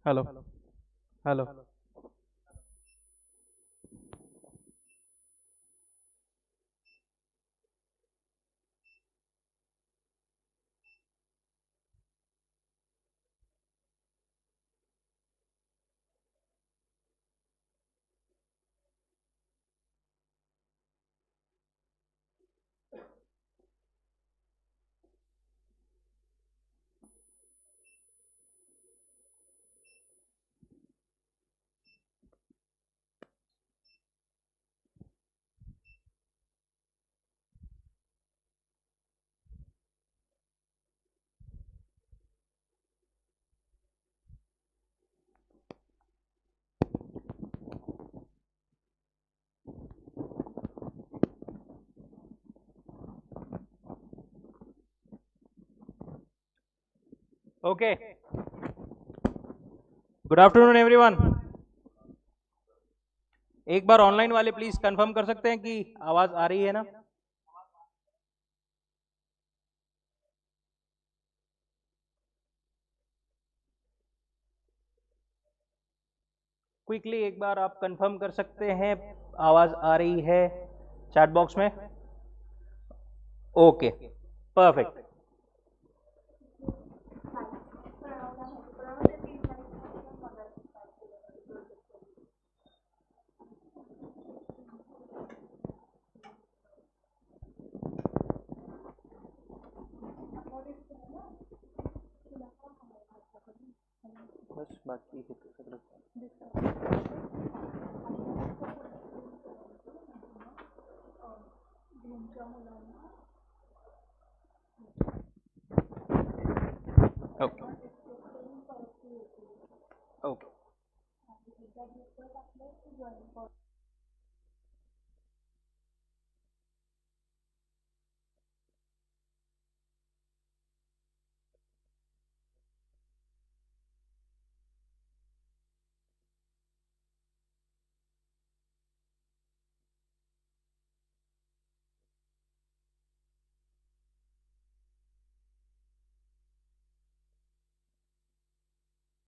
hello hello hello okay good afternoon everyone. एक बार ऑनलाइन वाले प्लीज कंफर्म कर सकते हैं कि आवाज आ रही है ना। क्विकली एक बार आप कंफर्म कर सकते हैं आवाज आ रही है चैट बॉक्स में। Okay perfect. बस बाकी है तो सब लोग ओके ओके एकदा ग्रुपवर टाकलं की जॉईन